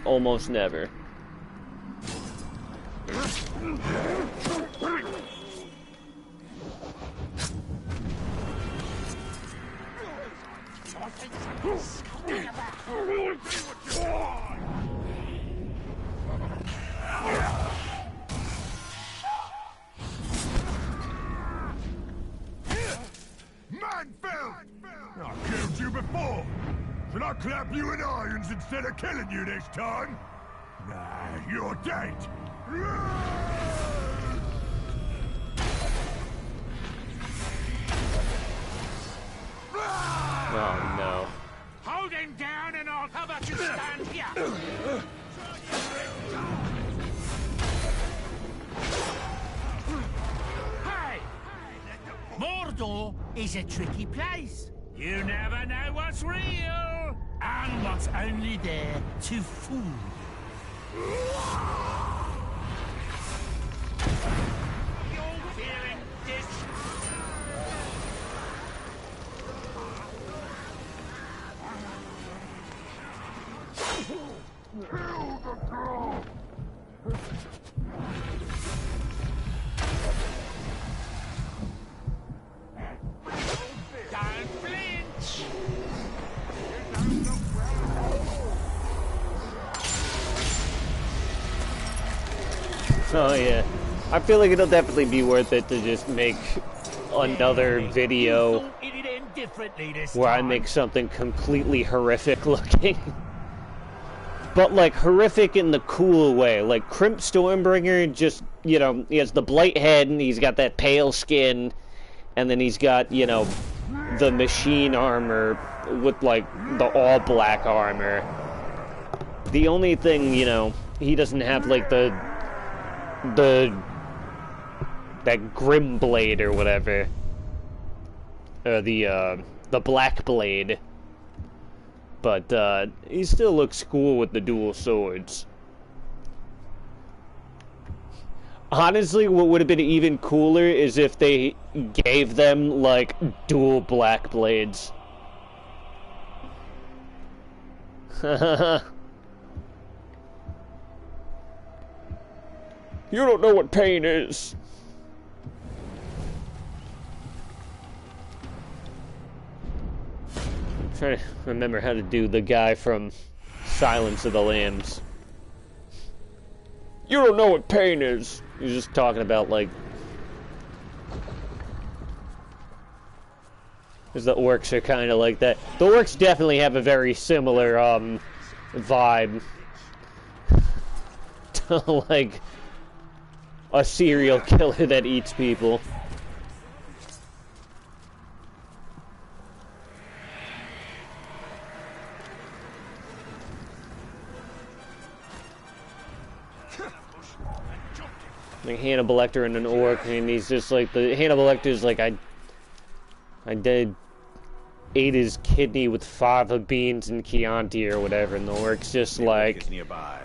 almost never. Manfield! I killed you before. Should I clap you in irons instead of killing you this time? Nah, you're dead. Oh no. Hold him down and I'll... How about you stand here? Hey! Mordor is a tricky place. You never know what's real and what's only there to fool. You're feeling this. Don't flinch! Oh yeah. I feel like it'll definitely be worth it to just make another video It'd end differently this where I time. make something completely horrific looking. But like horrific in the cool way. Like Crimp Stormbringer just, you know, he has the blight head and he's got that pale skin, and then he's got, you know, the machine armor with like the all black armor. The only thing, you know, he doesn't have like that grim blade or whatever. Or the black blade. But he still looks cool with the dual swords. Honestly, what would have been even cooler is if they gave them, like, dual black blades. You don't know what pain is. I'm trying to remember how to do the guy from Silence of the Lambs. You don't know what pain is. He's just talking about, like... Because the orcs are kind of like that. The orcs definitely have a very similar, vibe. To, like, a serial killer that eats people. Like Hannibal Lecter and an orc, and he's just like, the Hannibal Lecter's like, I ate his kidney with fava beans and Chianti or whatever, and the orc's just like, nearby.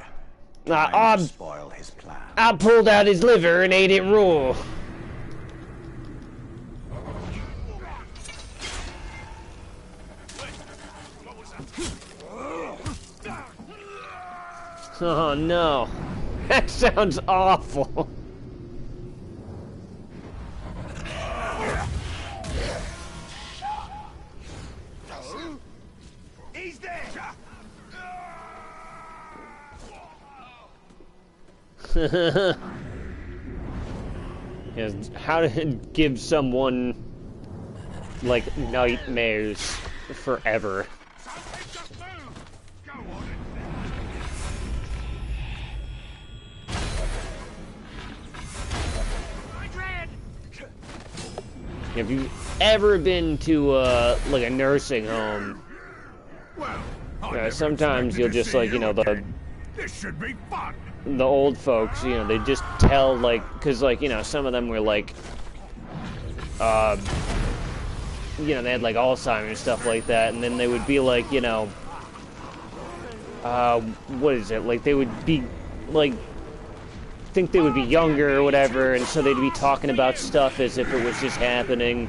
Spoil his plan. I pulled out his liver and ate it raw. Oh no, that sounds awful. He's there! Yes, how to give someone like nightmares forever. Something just moved! Go on and red! Have you ever been to like a nursing home? Well, Sometimes you'll just like, you know, this should be fun. the old folks, you know, they just tell, like, because, like, you know, some of them were, like, you know, they had, like, Alzheimer's and stuff like that, and then they would be, like, you know, what is it, like, they would be, like, think they would be younger or whatever, and so they'd be talking about stuff as if it was just happening,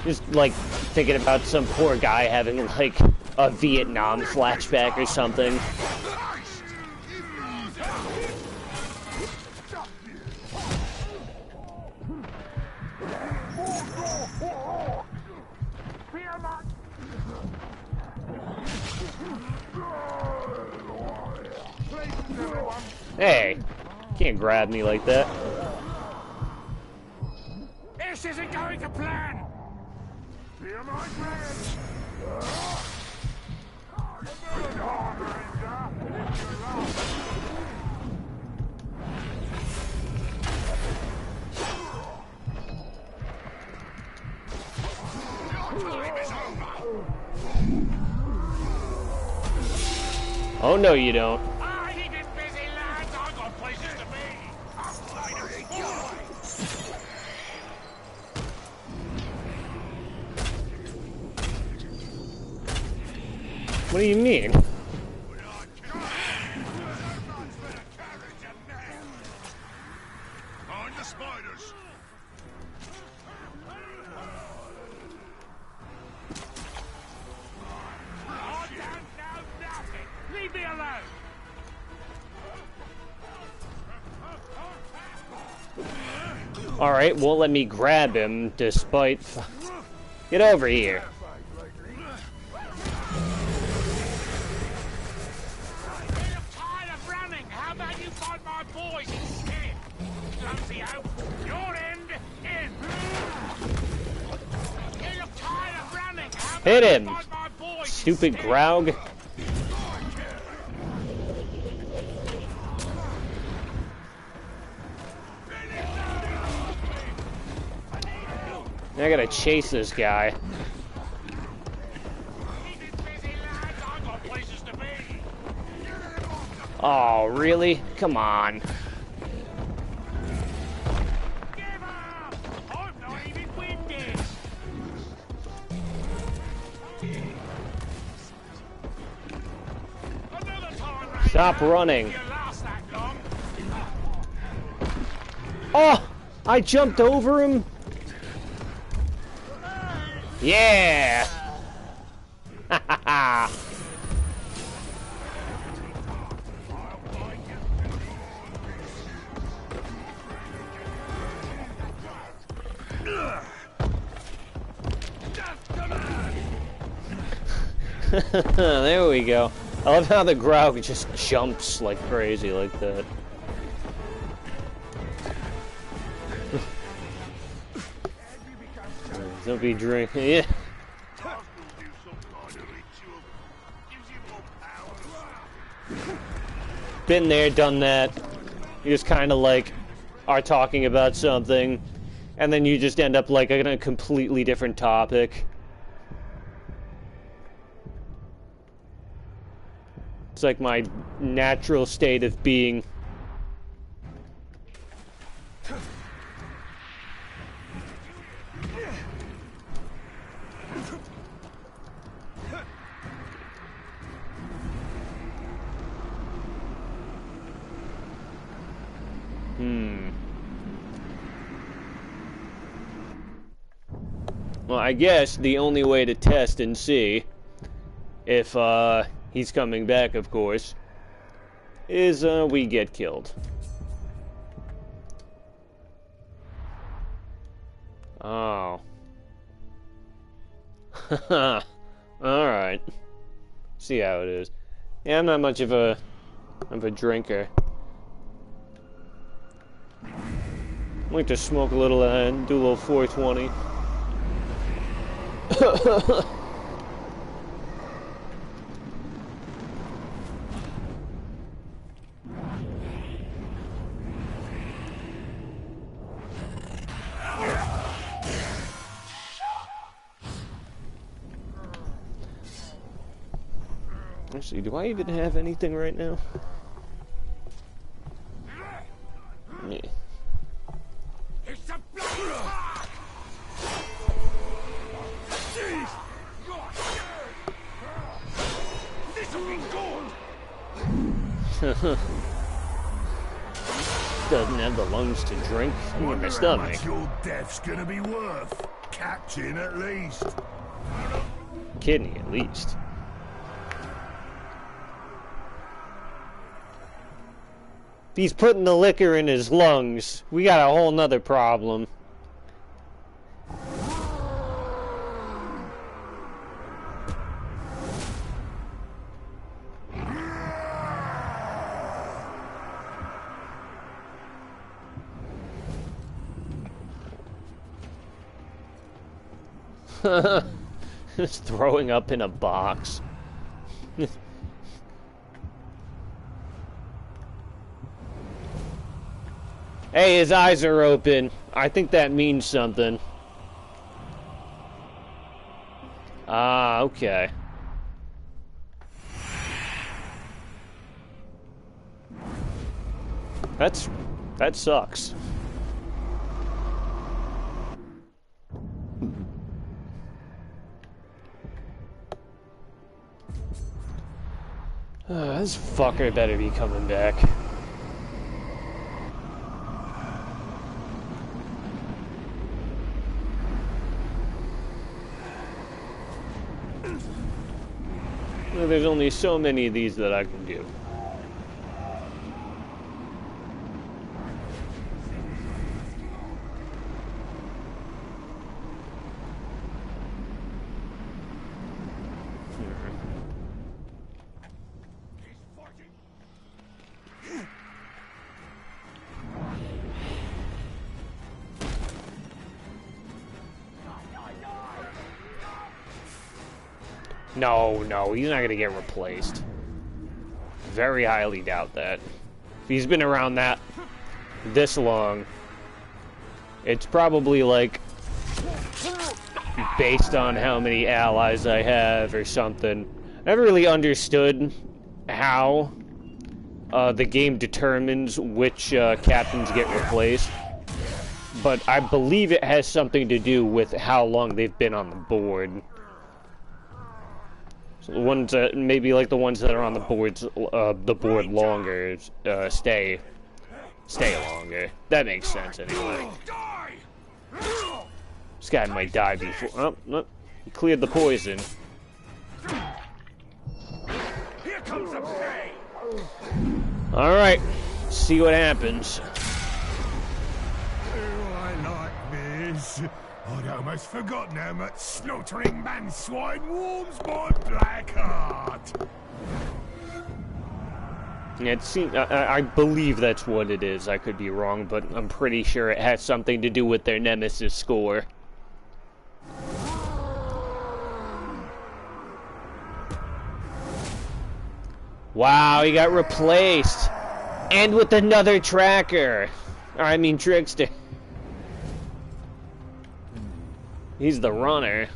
just, like, thinking about some poor guy having, like, a Vietnam flashback or something. Hey, can't grab me like that. This isn't going to plan! Feel my friends! Oh no, you don't. I ain't been busy, lads. I've got places to be. I'm finally going. What do you mean? Find the spiders. I don't know nothing. Leave me alone. Alright, won't let me grab him despite... Get over here. I'm tired of running. How about you find my boys instead? Clumsy hope. Your end in. You look tired of running. How about Hit you him, find my boys stupid instead? Graug. I gotta chase this guy. Oh, really? Come on. Stop running. Oh! I jumped over him? Yeah! Ha ha ha! There we go. I love how the Graug just jumps like crazy like that. Don't be drinking. Yeah. Been there, done that. You just kind of like are talking about something, and then you just end up like on a completely different topic. It's like my natural state of being. Well, I guess the only way to test and see if he's coming back, of course, is we get killed. Oh. Alright. See how it is. Yeah, I'm not much of a drinker. I like to smoke a little and do a little 420. Actually, do I even have anything right now? Yeah. It's a blood! This'll be good! Doesn't have the lungs to drink. In my stomach. What's your death's gonna be worth? Captain, at least. Kidney, at least. If he's putting the liquor in his lungs, we got a whole nother problem. Just throwing up in a box. Hey, his eyes are open. I think that means something. Ah, okay. That sucks. This fucker better be coming back. Well, there's only so many of these that I can do. No, he's not gonna get replaced. Very highly doubt that. If he's been around this long, it's probably like based on how many allies I have or something. I never really understood how the game determines which captains get replaced, but I believe it has something to do with how long they've been on the board. So the ones that, maybe like the ones that are on the board longer, stay longer. That makes sense anyway. This guy might die before. Oh, no, he cleared the poison. Here comes the prey. All right, see what happens. Oh, I like this. I'd almost forgotten how much slaughtering man-swine warms my black heart. Yeah, it seems, I believe that's what it is. I could be wrong, but I'm pretty sure it has something to do with their nemesis score. Wow, he got replaced. And with another tracker. Or, I mean, trickster. He's the runner.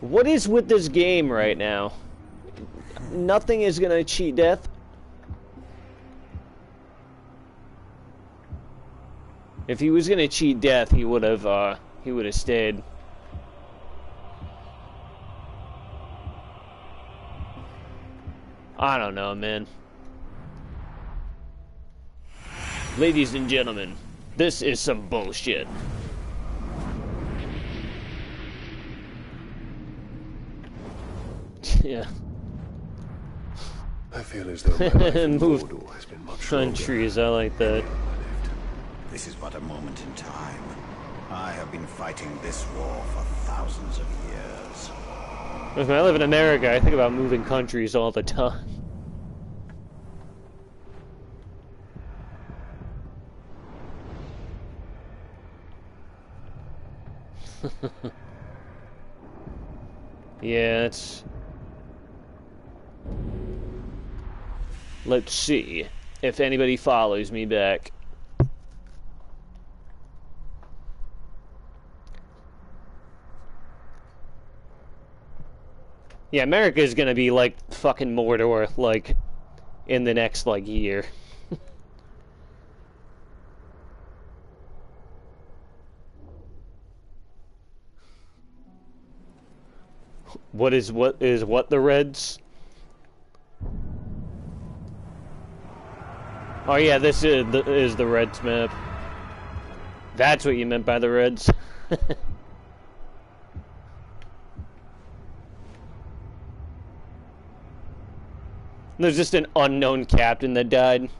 What is with this game right now? Nothing is gonna cheat death. If he was gonna cheat death, he would have stayed. I don't know, man. Ladies and gentlemen, this is some bullshit. Yeah. I feel as though my life in Move Mordor has been much countries, I like that. This is but a moment in time. I have been fighting this war for thousands of years. When I live in America, I think about moving countries all the time. Yeah, it's... Let's see if anybody follows me back. Yeah, America is gonna be like fucking Mordor, like, in the next, like, year. What is the Reds? Oh yeah, this is the Reds map. That's what you meant by the Reds. There's just an unknown captain that died.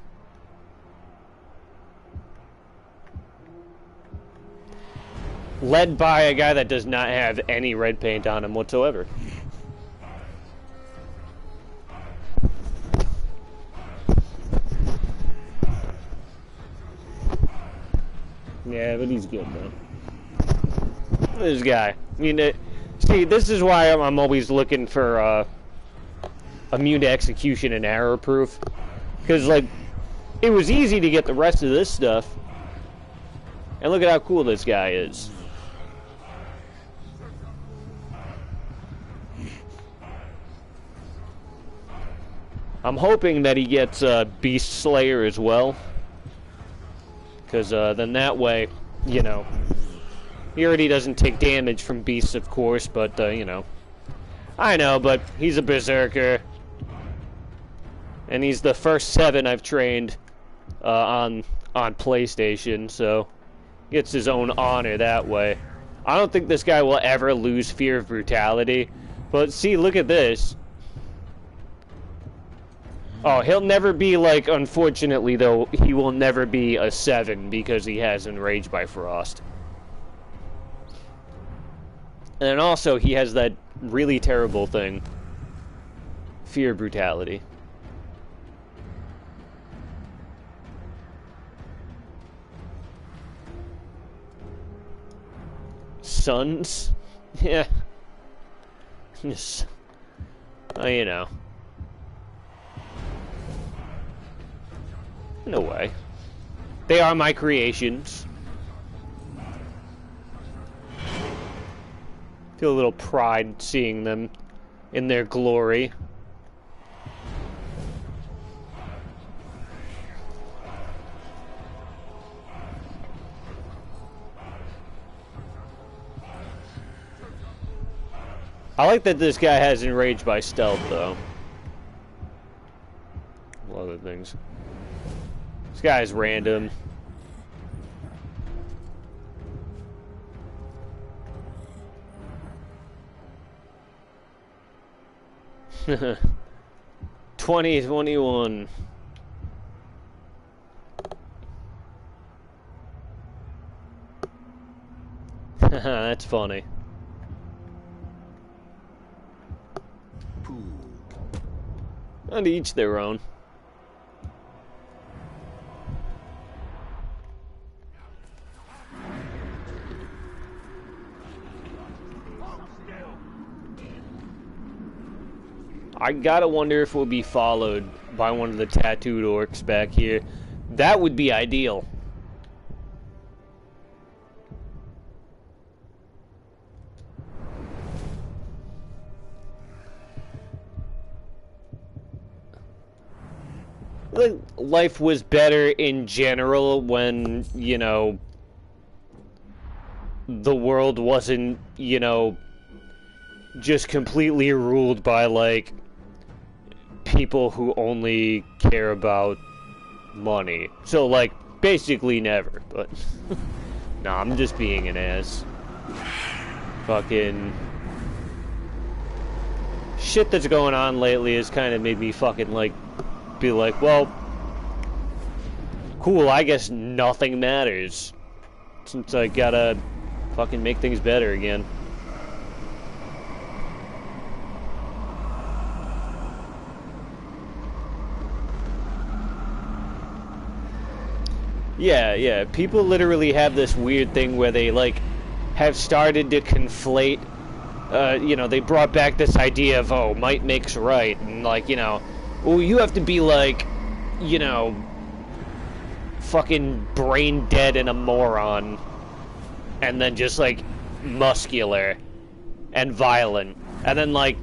Led by a guy that does not have any red paint on him whatsoever. Yeah, but he's good, though. This guy. I mean, see, this is why I'm always looking for immune to execution and error proof. Because, like, it was easy to get the rest of this stuff. And look at how cool this guy is. I'm hoping that he gets Beast Slayer as well. Because then that way, you know, he already doesn't take damage from beasts, of course, but, you know. I know, but he's a berserker. And he's the first 7 I've trained on PlayStation, so gets his own honor that way. I don't think this guy will ever lose fear of brutality. But see, look at this. Oh, he'll never be, like, unfortunately, though, he will never be a 7 because he has Enraged by Frost. And then also, he has that really terrible thing. Fear of brutality. Sons? Yeah. Just, you know. No way. They are my creations. Feel a little pride seeing them in their glory. I like that this guy has Enraged by Stealth, though. A lot of things. This guy's random. $20.21. That's funny. And each their own. I gotta wonder if we'll be followed by one of the tattooed orcs back here. That would be ideal. Like, life was better in general when, you know, the world wasn't, you know, just completely ruled by, like, people who only care about money. So, like, basically never, but... Nah, I'm just being an ass. Fucking... Shit that's going on lately has kind of made me fucking, like, be like, well... Cool, I guess nothing matters. Since I gotta fucking make things better again. Yeah, people literally have this weird thing where they, like, have started to conflate, you know, they brought back this idea of, oh, might makes right, and, like, you know, well, you have to be, like, you know, fucking brain dead and a moron, and then just, like, muscular and violent, and then, like,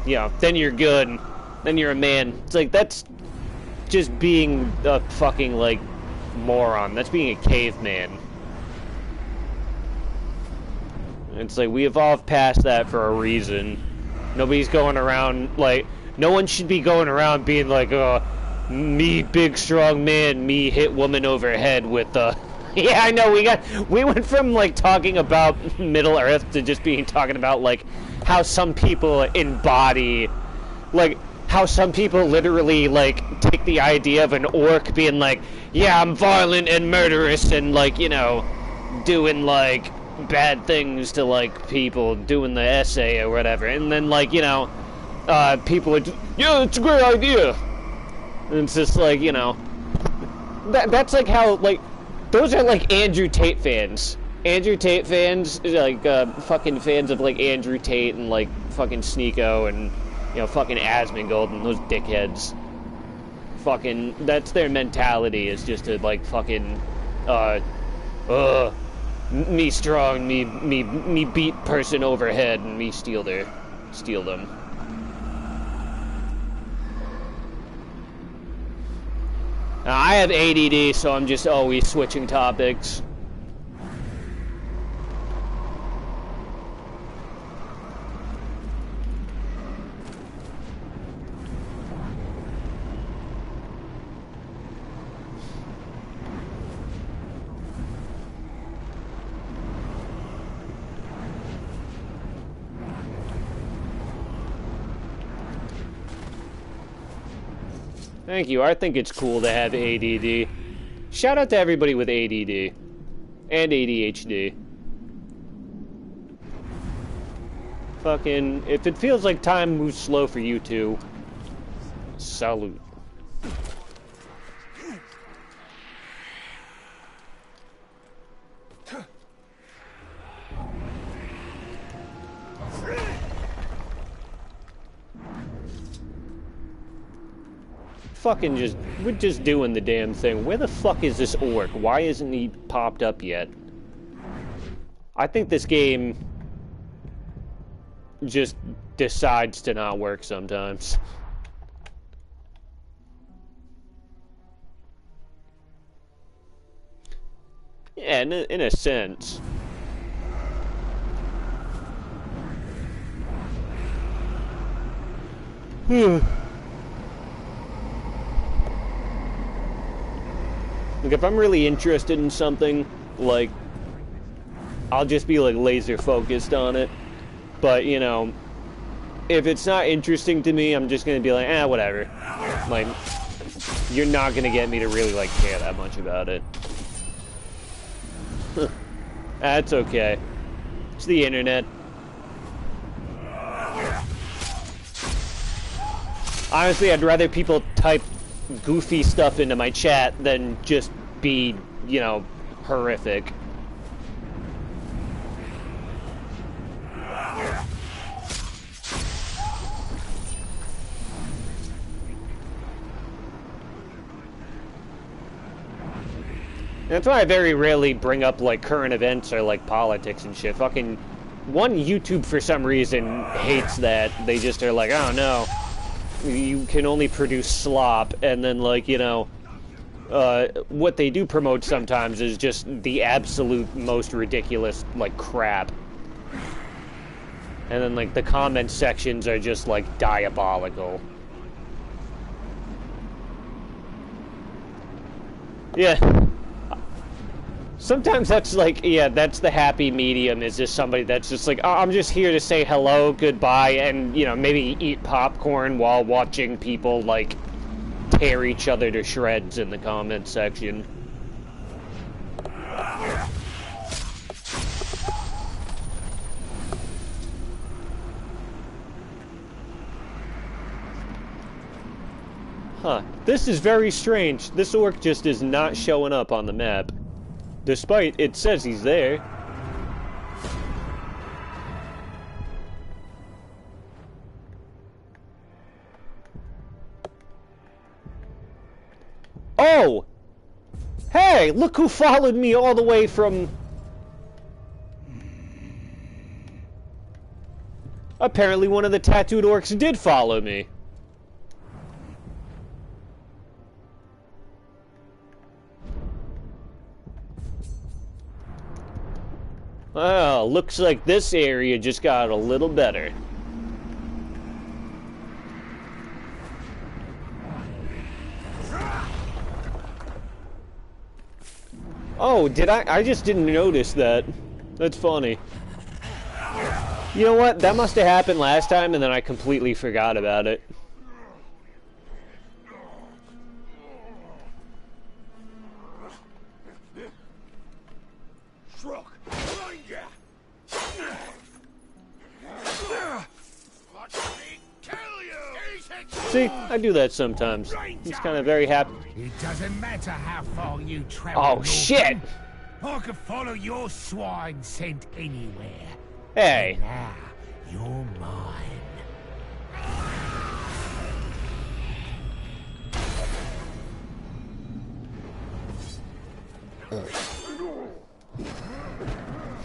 you know, then you're good, then you're a man. It's like, that's just being a fucking, like, moron. That's being a caveman. It's like, we evolved past that for a reason. Nobody's going around, like, no one should be going around being like, oh, me big strong man, me hit woman over head with the... Yeah, I know, we went from, like, talking about Middle Earth to just talking about, like, how some people embody, like, how some people literally, like, take the idea of an orc being like, yeah, I'm violent and murderous and, like, you know, doing, like, bad things to, like, people, doing the essay or whatever, and then, like, you know, people are just, yeah, it's a great idea. And it's just, like, you know, that's, like, how, like, those are, like, Andrew Tate fans. Andrew Tate fans, like, fucking fans of, like, Andrew Tate and, like, fucking Sneeko and, you know, fucking Asmongold and those dickheads. Fucking, that's their mentality, is just to, like, fucking, me strong, me beat person overhead and me steal them. Now, I have ADD, so I'm just always switching topics. Thank you. I think it's cool to have ADD. Shout out to everybody with ADD and ADHD. Fucking, if it feels like time moves slow for you two, salute. Fucking we're just doing the damn thing. Where the fuck is this orc? Why isn't he popped up yet? I think this game just decides to not work sometimes. Yeah, in a sense. Like, if I'm really interested in something, like, I'll just be, like, laser focused on it. But, you know, if it's not interesting to me, I'm just gonna be like, whatever. Like, you're not gonna get me to really, like, care that much about it. That's okay. It's the internet. Honestly, I'd rather people type goofy stuff into my chat than just be, you know, horrific. That's why I very rarely bring up, like, current events or, like, politics and shit. Fucking, YouTube for some reason hates that. They just are like, oh no, you can only produce slop, and then, like, you know, what they do promote sometimes is just the absolute most ridiculous, like, crap. And then, like, the comment sections are just, like, diabolical. Yeah. Sometimes that's, like, yeah, that's the happy medium, is just somebody that's just like, oh, I'm just here to say hello, goodbye, and, you know, maybe eat popcorn while watching people, like, tear each other to shreds in the comment section. Huh. This is very strange. This orc just is not showing up on the map. Despite it says he's there. Oh! Hey, look who followed me all the way from... Apparently one of the tattooed orcs did follow me. Well, looks like this area just got a little better. Oh, did I just didn't notice that. That's funny. You know what? That must have happened last time, and then I completely forgot about it. See, I do that sometimes. He's kind of very happy. It doesn't matter how far you travel. Oh shit! I could follow your swine scent anywhere. Hey. Now, you're mine.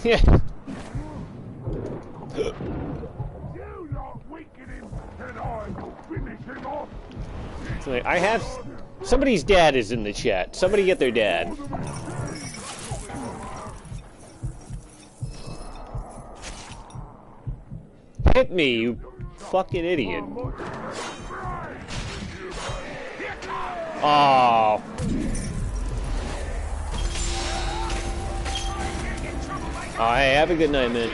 Yeah. You lot weaken him, and I will finish him off. So I have... Somebody's dad is in the chat. Somebody get their dad. Hit me, you fucking idiot. Oh. Oh, hey, have a good night, man.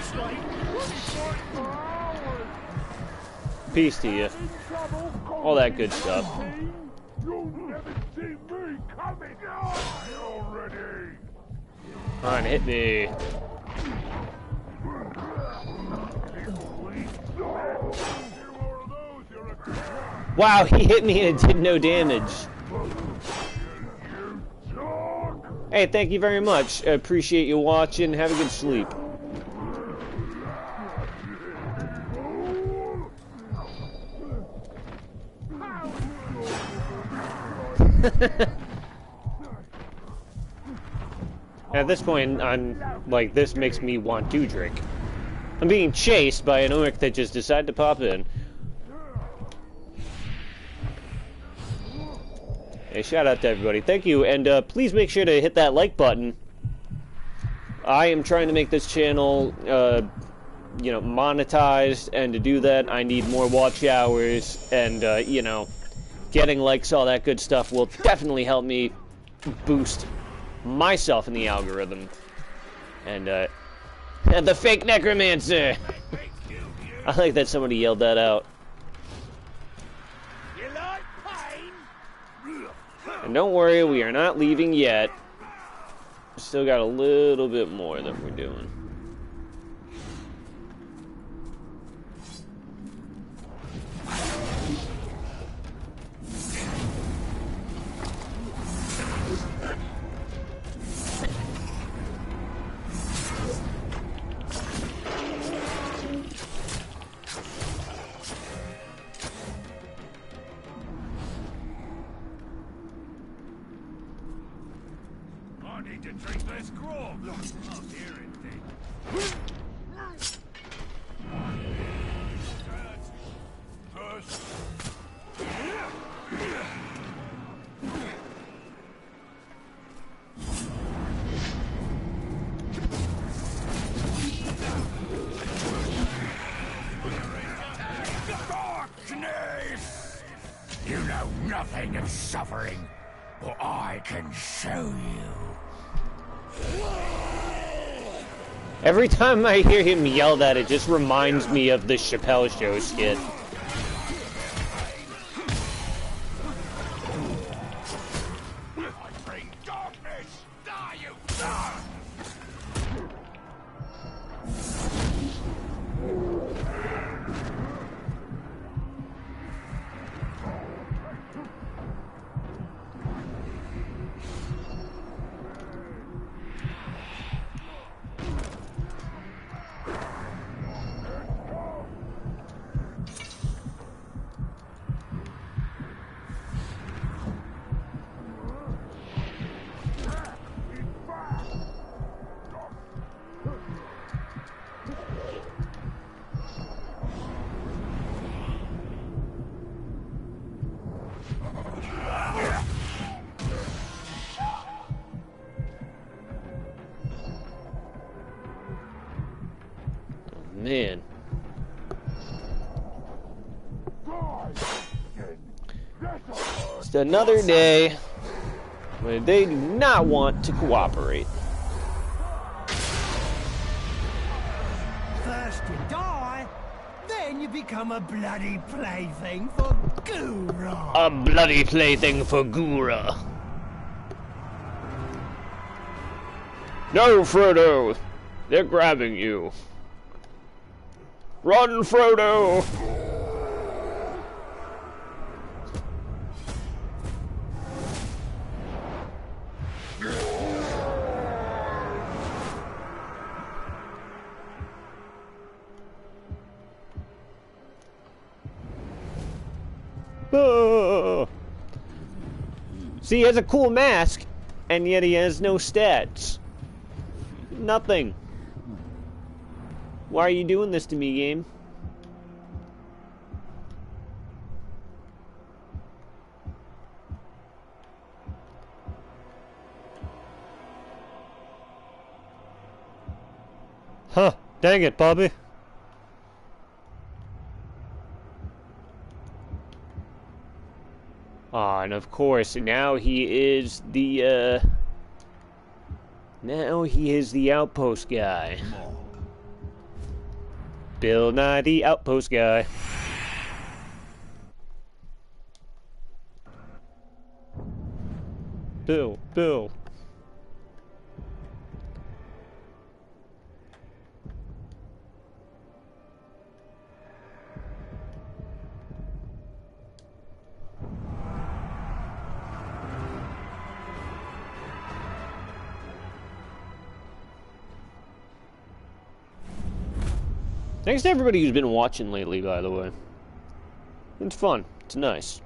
Peace to you. All that good stuff. You'll never see me coming. Die already. Come on, hit me. Wow, he hit me and it did no damage. Hey, thank you very much. I appreciate you watching. Have a good sleep. At this point, I'm like, this makes me want to drink. I'm being chased by an orc that just decided to pop in. Hey, shout out to everybody. Thank you, and please make sure to hit that like button. I am trying to make this channel, you know, monetized, and to do that, I need more watch hours, and, you know, getting likes, all that good stuff will definitely help me boost myself in the algorithm. And the fake necromancer! I like that somebody yelled that out. And don't worry, we are not leaving yet. Still got a little bit more that we're doing. You know nothing of suffering, or I can show you. Every time I hear him yell that, it just reminds me of the Chappelle Show skit. Man. Just another day where they do not want to cooperate. First you die, then you become a bloody plaything for Gura. A bloody plaything for Gura. No, Frodo! They're grabbing you. Run, Frodo! See, he has a cool mask, and yet he has no stats. Nothing. Why are you doing this to me, game? Huh, dang it, Bobby. Ah, and of course, now he is the, now he is the outpost guy. Bill Nye, the outpost guy. Bill. Thanks to everybody who's been watching lately, by the way. It's fun. It's nice.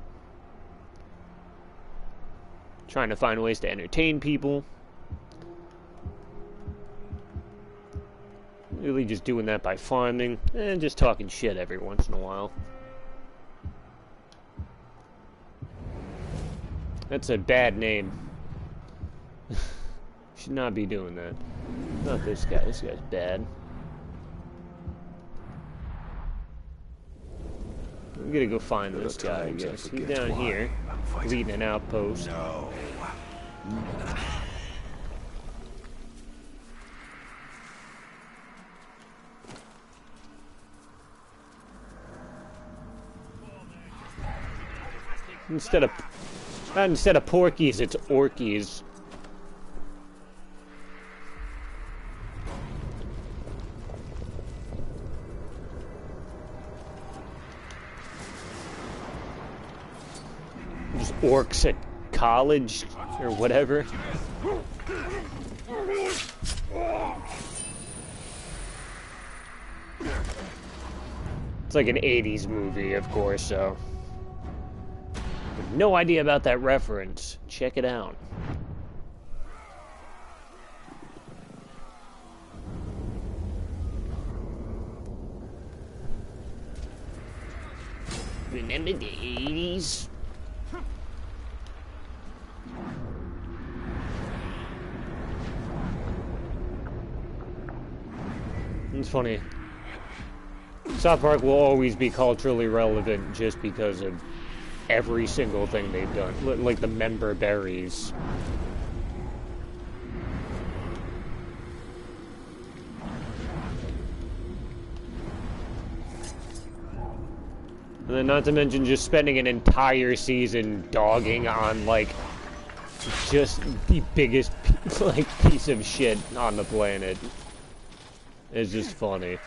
Trying to find ways to entertain people. Really just doing that by farming and just talking shit every once in a while. That's a bad name. Should not be doing that. Not this guy. This guy's bad. We gotta go find this guy, I guess. He's down here, leading an outpost. No. Instead of porkies, it's orkies. Just orcs at college or whatever. It's like an 80s movie, of course, so. No idea about that reference. Check it out. Remember the 80s? It's funny. South Park will always be culturally relevant just because of every single thing they've done. Like the member berries. And then not to mention just spending an entire season dogging on, like, just the biggest, like, piece of shit on the planet. It's just funny.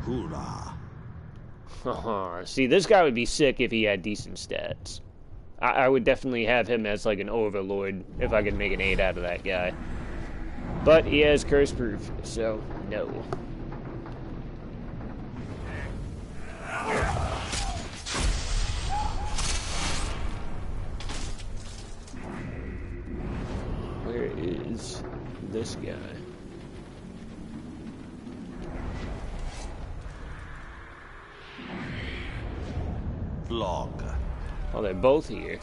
Hoorah. See, this guy would be sick if he had decent stats. I would definitely have him as, like, an overlord if I could make an 8 out of that guy. But he has curse proof, so no. Where is this guy? Log. Oh, they're both here.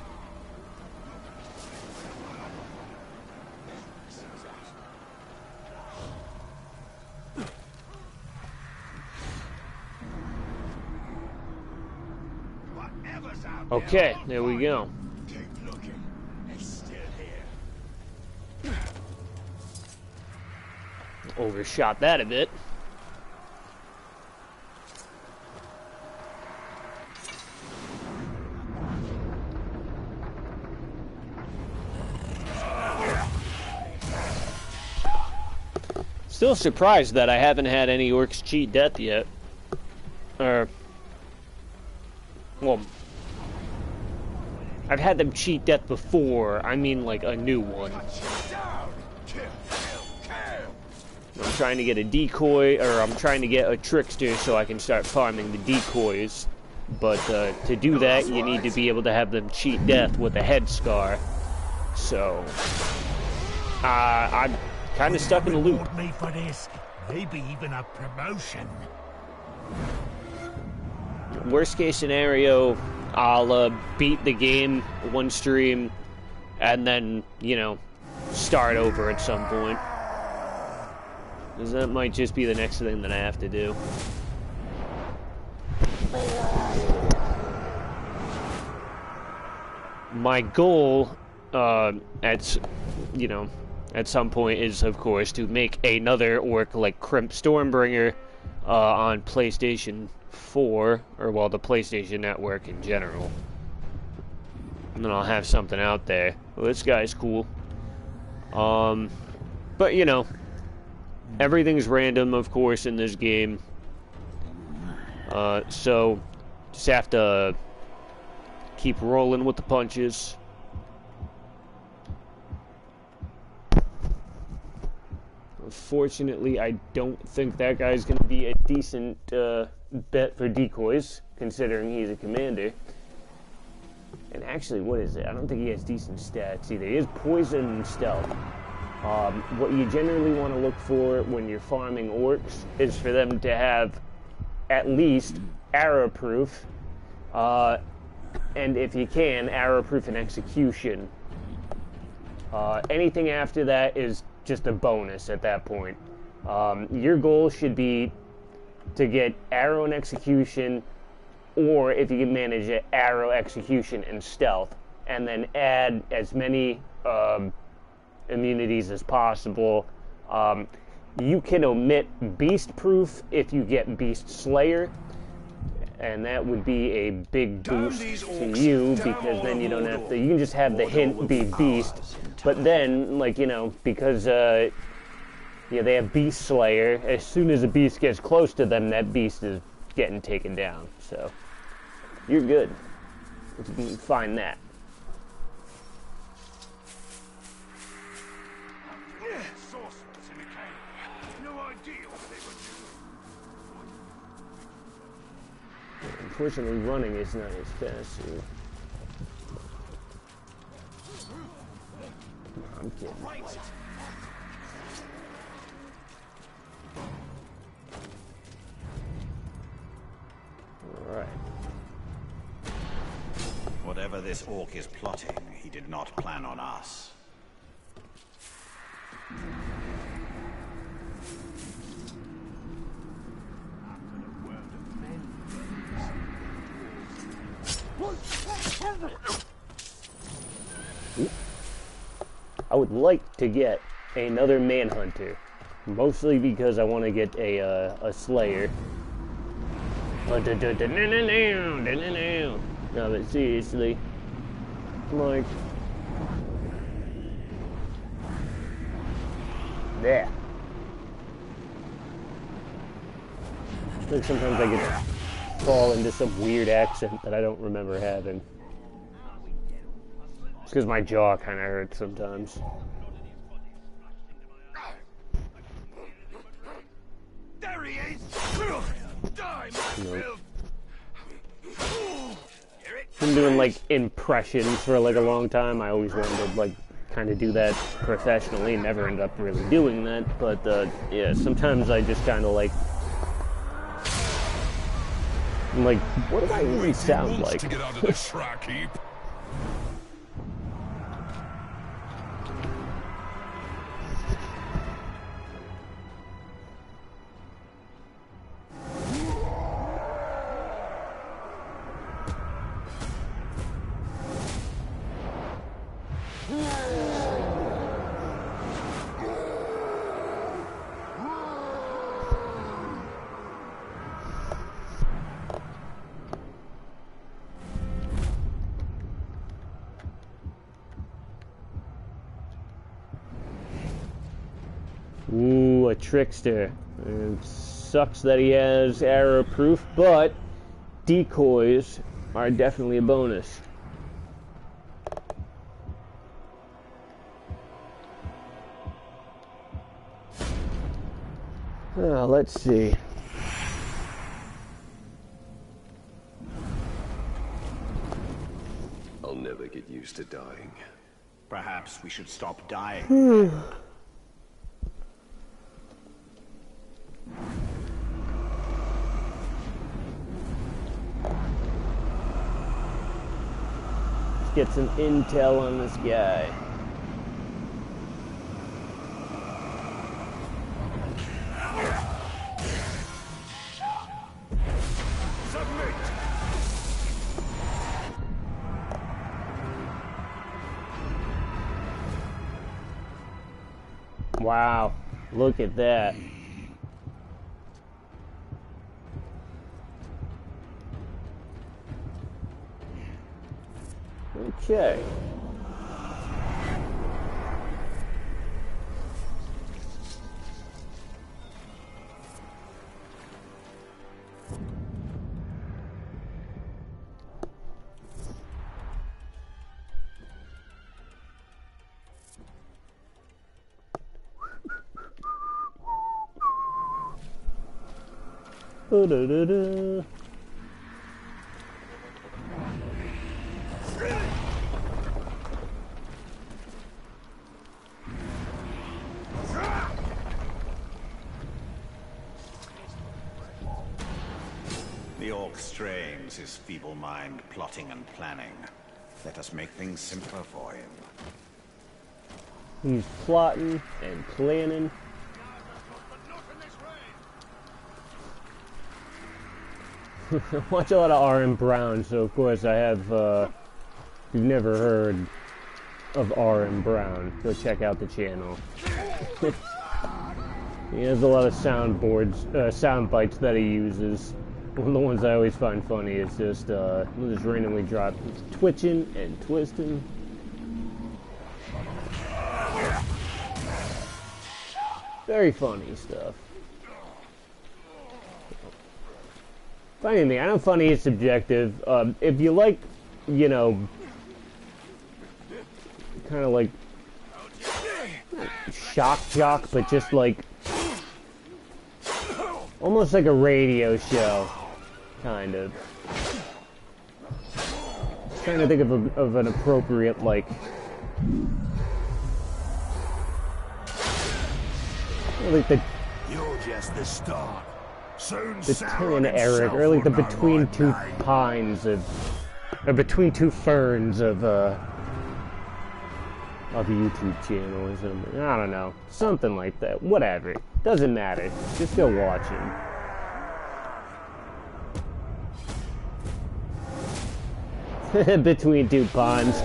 Okay, there we go. Keep looking. It's still here. Overshot that a bit. Still surprised that I haven't had any orcs cheat death yet. Well, I've had them cheat death before. I mean, like, a new one. I'm trying to get a decoy, or I'm trying to get a trickster so I can start farming the decoys. But to do that, you need to be able to have them cheat death with a head scar. So, I'm kind of stuck in a loop. Reward me for this, maybe even a promotion. Worst case scenario, I'll beat the game one stream and then, you know, start over at some point. Because that might just be the next thing that I have to do. My goal, at some point is, of course, to make another orc like Crimp Stormbringer on PlayStation 4, or well, the PlayStation Network in general. And then I'll have something out there. Well, this guy's cool. But you know, everything's random, of course, in this game. So just have to keep rolling with the punches. Unfortunately, I don't think that guy's going to be a decent bet for decoys, considering he's a commander. And actually, what is it? I don't think he has decent stats either. He has poison and stealth. What you generally want to look for when you're farming orcs is for them to have at least arrow-proof, and if you can, arrow-proof and execution. Anything after that is just a bonus at that point. Your goal should be to get arrow and execution, or if you can manage it, arrow, execution, and stealth, and then add as many immunities as possible. You can omit beast proof if you get beast slayer, and that would be a big boost to you, because then you don't have to, you can just have the hint be beast, but then, like, you know, because yeah, they have beast slayer, as soon as a beast gets close to them, that beast is getting taken down, so you're good if you can find that. Sorcerers in the cave. No idea what they were doing. Unfortunately, running is not as fast as... No, I'm kidding. Alright. Whatever this orc is plotting, he did not plan on us. I would like to get another manhunter, mostly because I want to get a slayer. No, but seriously, like, yeah. I think sometimes I get fall into some weird accent that I don't remember having. It's because my jaw kind of hurts sometimes. There he is! Die, Nope. Been doing like impressions for like a long time. I always wanted to like kind of do that professionally. Never ended up really doing that, but yeah, sometimes I just kind of like, I'm like, what do I even sound like? To get out of the shrike heap. Ooh, a trickster. It sucks that he has arrow proof, but decoys are definitely a bonus. Let's see. I'll never get used to dying. Perhaps we should stop dying. Let's get some intel on this guy. Wow, look at that. Okay. Da-da-da-da. The Orc strains his feeble mind plotting and planning. Let us make things simpler for him. He's plotting and planning. I watch a lot of R.M. Brown, so of course I have, if you've never heard of R.M. Brown, go check out the channel. He has a lot of soundboards, sound bites that he uses. One of the ones I always find funny is just, he'll just randomly drop twitching and twisting. Very funny stuff. Funny thing, I know funny is subjective. If you like, you know, kind of like not shock jock, but just like almost like a radio show, kind of. Trying to think of an appropriate like. Like the. You're just the start. The Talion Eric, or like the between two pines of, or between two ferns of a YouTube channel or something. I don't know, something like that. Whatever, doesn't matter. Just go watch him. Between two ponds.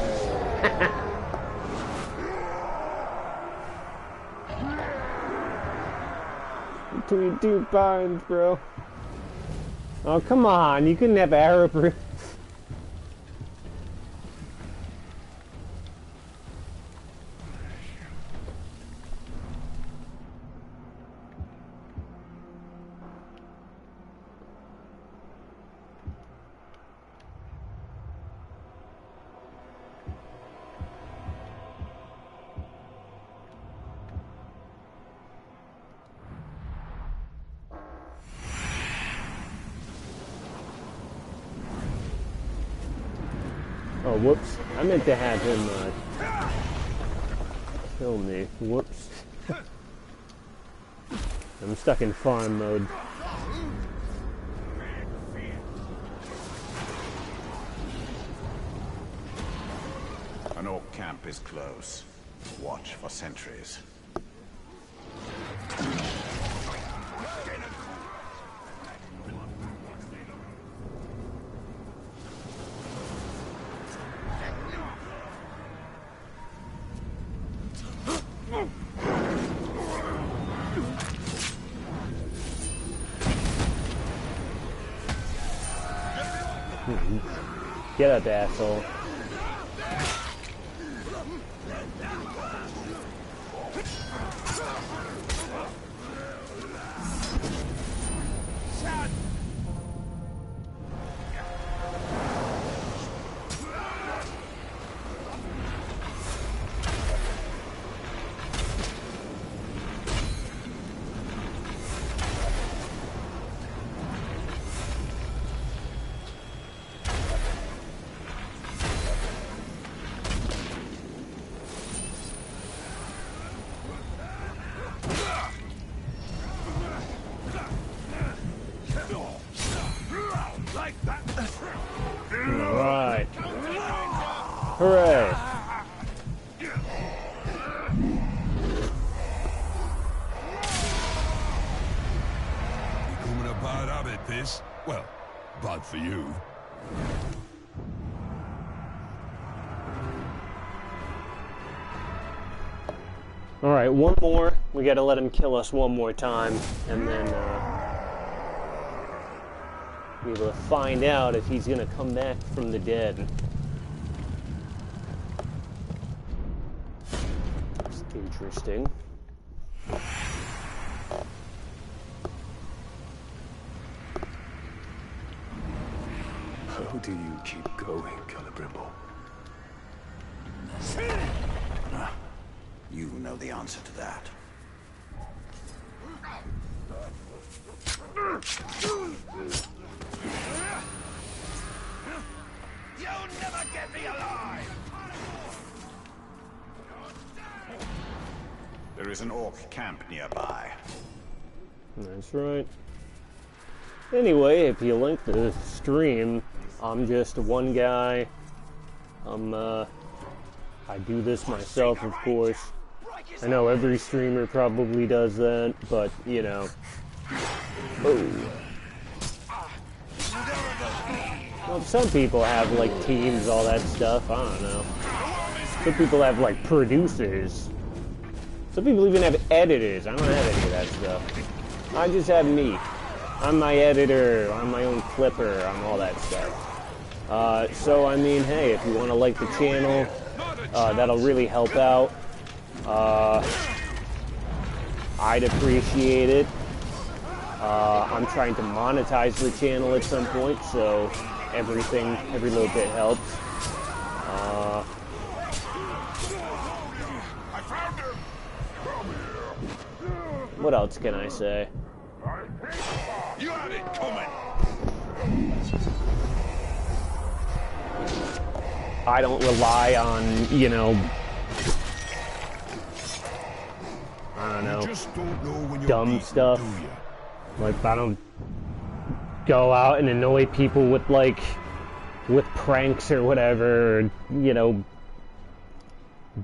Between two pines, bro. Oh, come on. You couldn't have arrow. Oh, whoops. I meant to have him, kill me. Whoops. I'm stuck in farm mode. An Orc camp is close. Watch for sentries. Get up, asshole. Take that! Alright. Hooray! Becoming a bad habit, this. Well, bad for you. Alright, one more. We gotta let him kill us one more time, and then, be able to find out if he's gonna come back from the dead. It's interesting. How do you keep going, Calibrimbo? You know the answer to that. You'll never get me alive! There is an orc camp nearby. That's right. Anyway, if you like the stream, I'm just one guy. I do this myself, of course. I know every streamer probably does that, but, you know. Oh. Well, some people have, like, teams, all that stuff. I don't know. Some people have, like, producers. Some people even have editors. I don't have any of that stuff. I just have me. I'm my editor. I'm my own clipper. I'm all that stuff. So, I mean, hey, if you want to like the channel, that'll really help out. I'd appreciate it. I'm trying to monetize the channel at some point, so every little bit helps. What else can I say? You had it coming! I don't rely on, you know, I don't know, Just don't know when you're dumb beaten, stuff. do you? Like, I don't go out and annoy people with, like, with pranks or whatever, or, you know,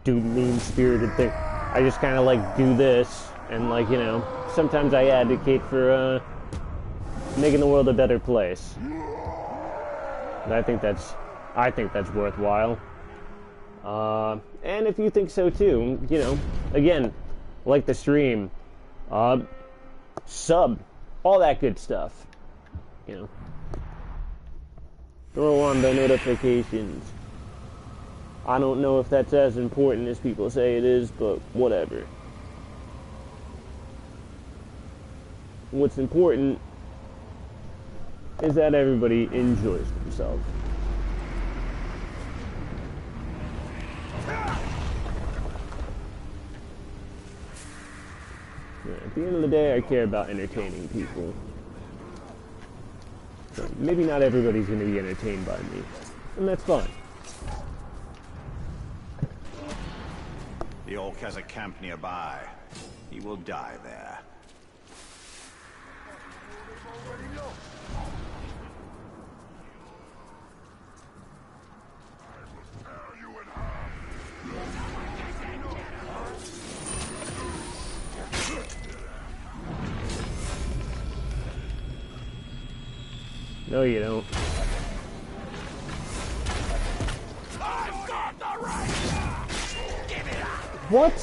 do mean-spirited things. I just kind of, like, do this, and, like, you know, sometimes I advocate for, making the world a better place. And I think that's worthwhile. And if you think so too, you know, again, like the stream, sub, all that good stuff, you know. Throw on the notifications. I don't know if that's as important as people say it is, but whatever. What's important is that everybody enjoys themselves. Yeah, at the end of the day, I care about entertaining people. So maybe not everybody's going to be entertained by me, and that's fine. The orc has a camp nearby. He will die there. No, you don't. I've got the right! Give it up! What?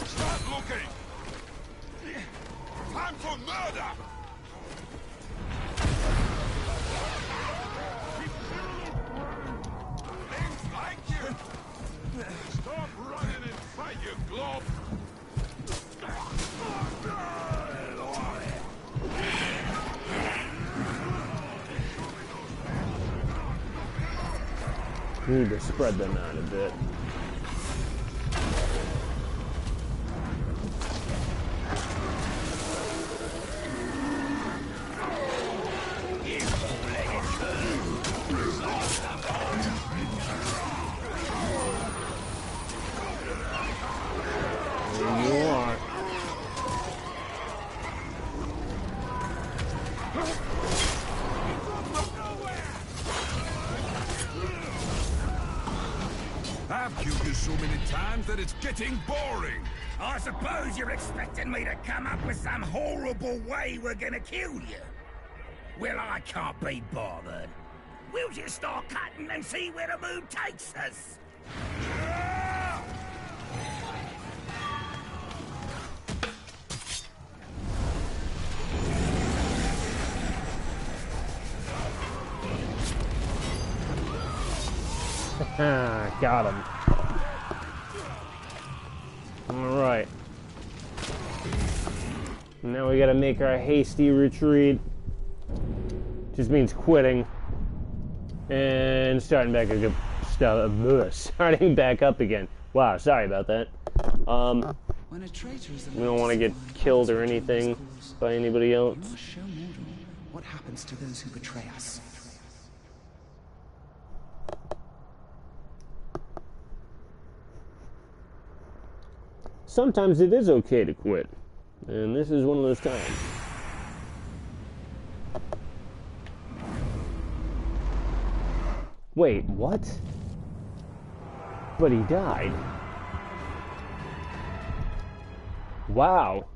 Start looking! Time for murder! Things like you! Stop running and fight, you glob! We need to spread them out a bit. I've killed you so many times that it's getting boring. I suppose you're expecting me to come up with some horrible way we're gonna kill you. Well, I can't be bothered. We'll just start cutting and see where the mood takes us. Got him. Alright. Now we gotta make our hasty retreat. Just means quitting. And starting back up again. Wow, sorry about that. When a traitor is We don't want to get killed or anything by anybody else. must show Mordor what happens to those who betray us. Sometimes it is okay to quit. And this is one of those times. Wait, what? But he died. Wow.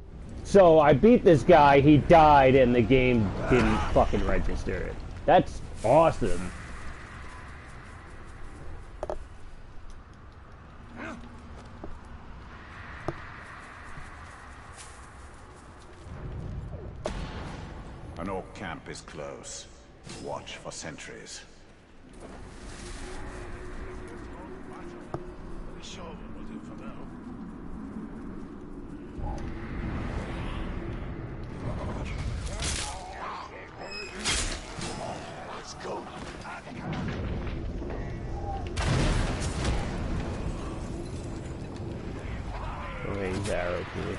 So I beat this guy, he died, and the game didn't fucking register it. That's awesome. An orc camp is close. Watch for sentries. Let's go. Okay, he's arrow proof.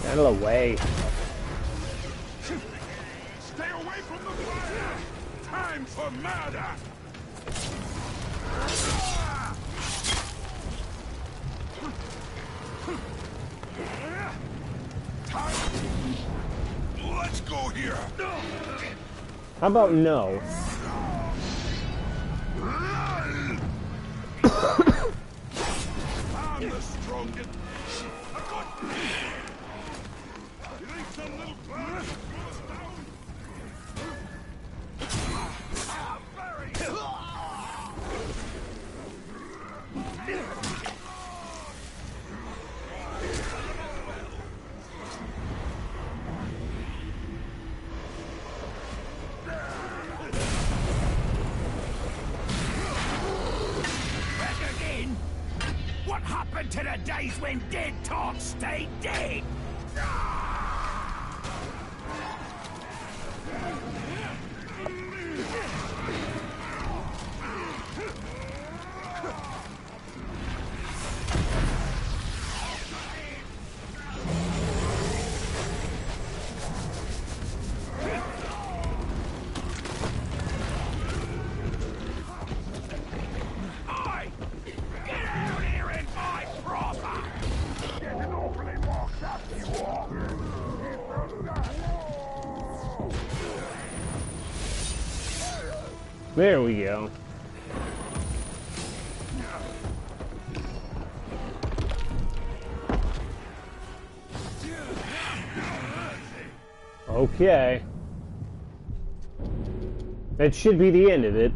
Out of the way. Stay away from the fire! Time for murder! Let's go here! How about no? I'm the strongest. You think some little clown will pull us down? Back again? What happened to the days when dead talk stayed dead? Oi! Get out here and fight proper! Getting awfully walked up, you all! There we go. Okay. That should be the end of it.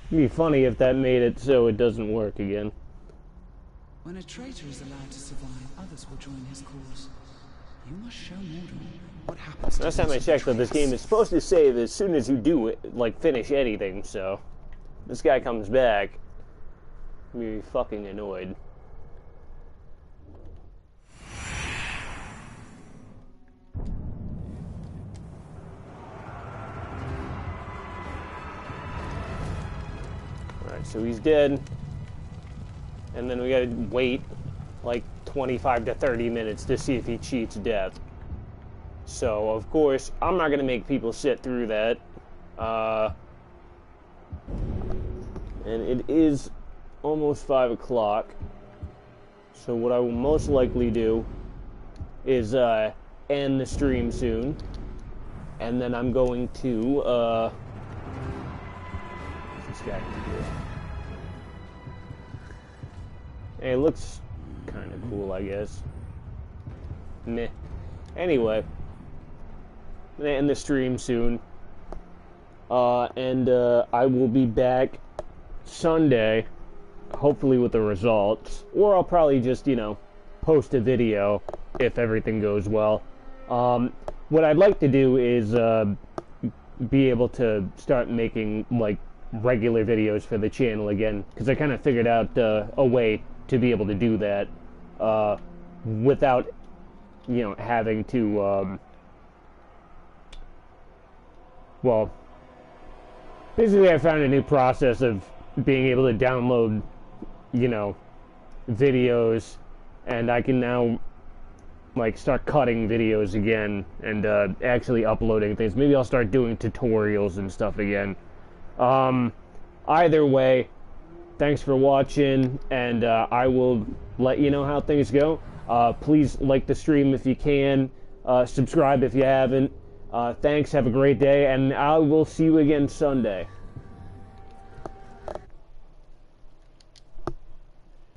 It'd be funny if that made it so it doesn't work again. When a traitor is allowed to survive, others will join his cause. You must show Mordor what happens to Last time I those who checked, though, betray this game us. is supposed to save as soon as you do it, like, finish anything, so... This guy comes back, I'm gonna be fucking annoyed. Alright, So he's dead. And then we gotta wait like 25 to 30 minutes to see if he cheats death. So, of course, I'm not gonna make people sit through that. And it is almost 5 o'clock. So what I will most likely do is end the stream soon. And then I'm going to, what's this guy can do? Hey, it looks kind of cool, I guess. Meh. Anyway, I'm gonna end the stream soon. And I will be back Sunday, hopefully with the results. Or I'll probably just, you know, post a video if everything goes well. What I'd like to do is be able to start making, like, regular videos for the channel again. Because I kind of figured out a way to be able to do that without, you know, having to, well, basically I found a new process of being able to download, you know, videos, and I can now, like, start cutting videos again and actually uploading things. Maybe I'll start doing tutorials and stuff again. Either way, thanks for watching, and I will let you know how things go. Please like the stream if you can. Subscribe if you haven't. Thanks, have a great day, and I will see you again Sunday.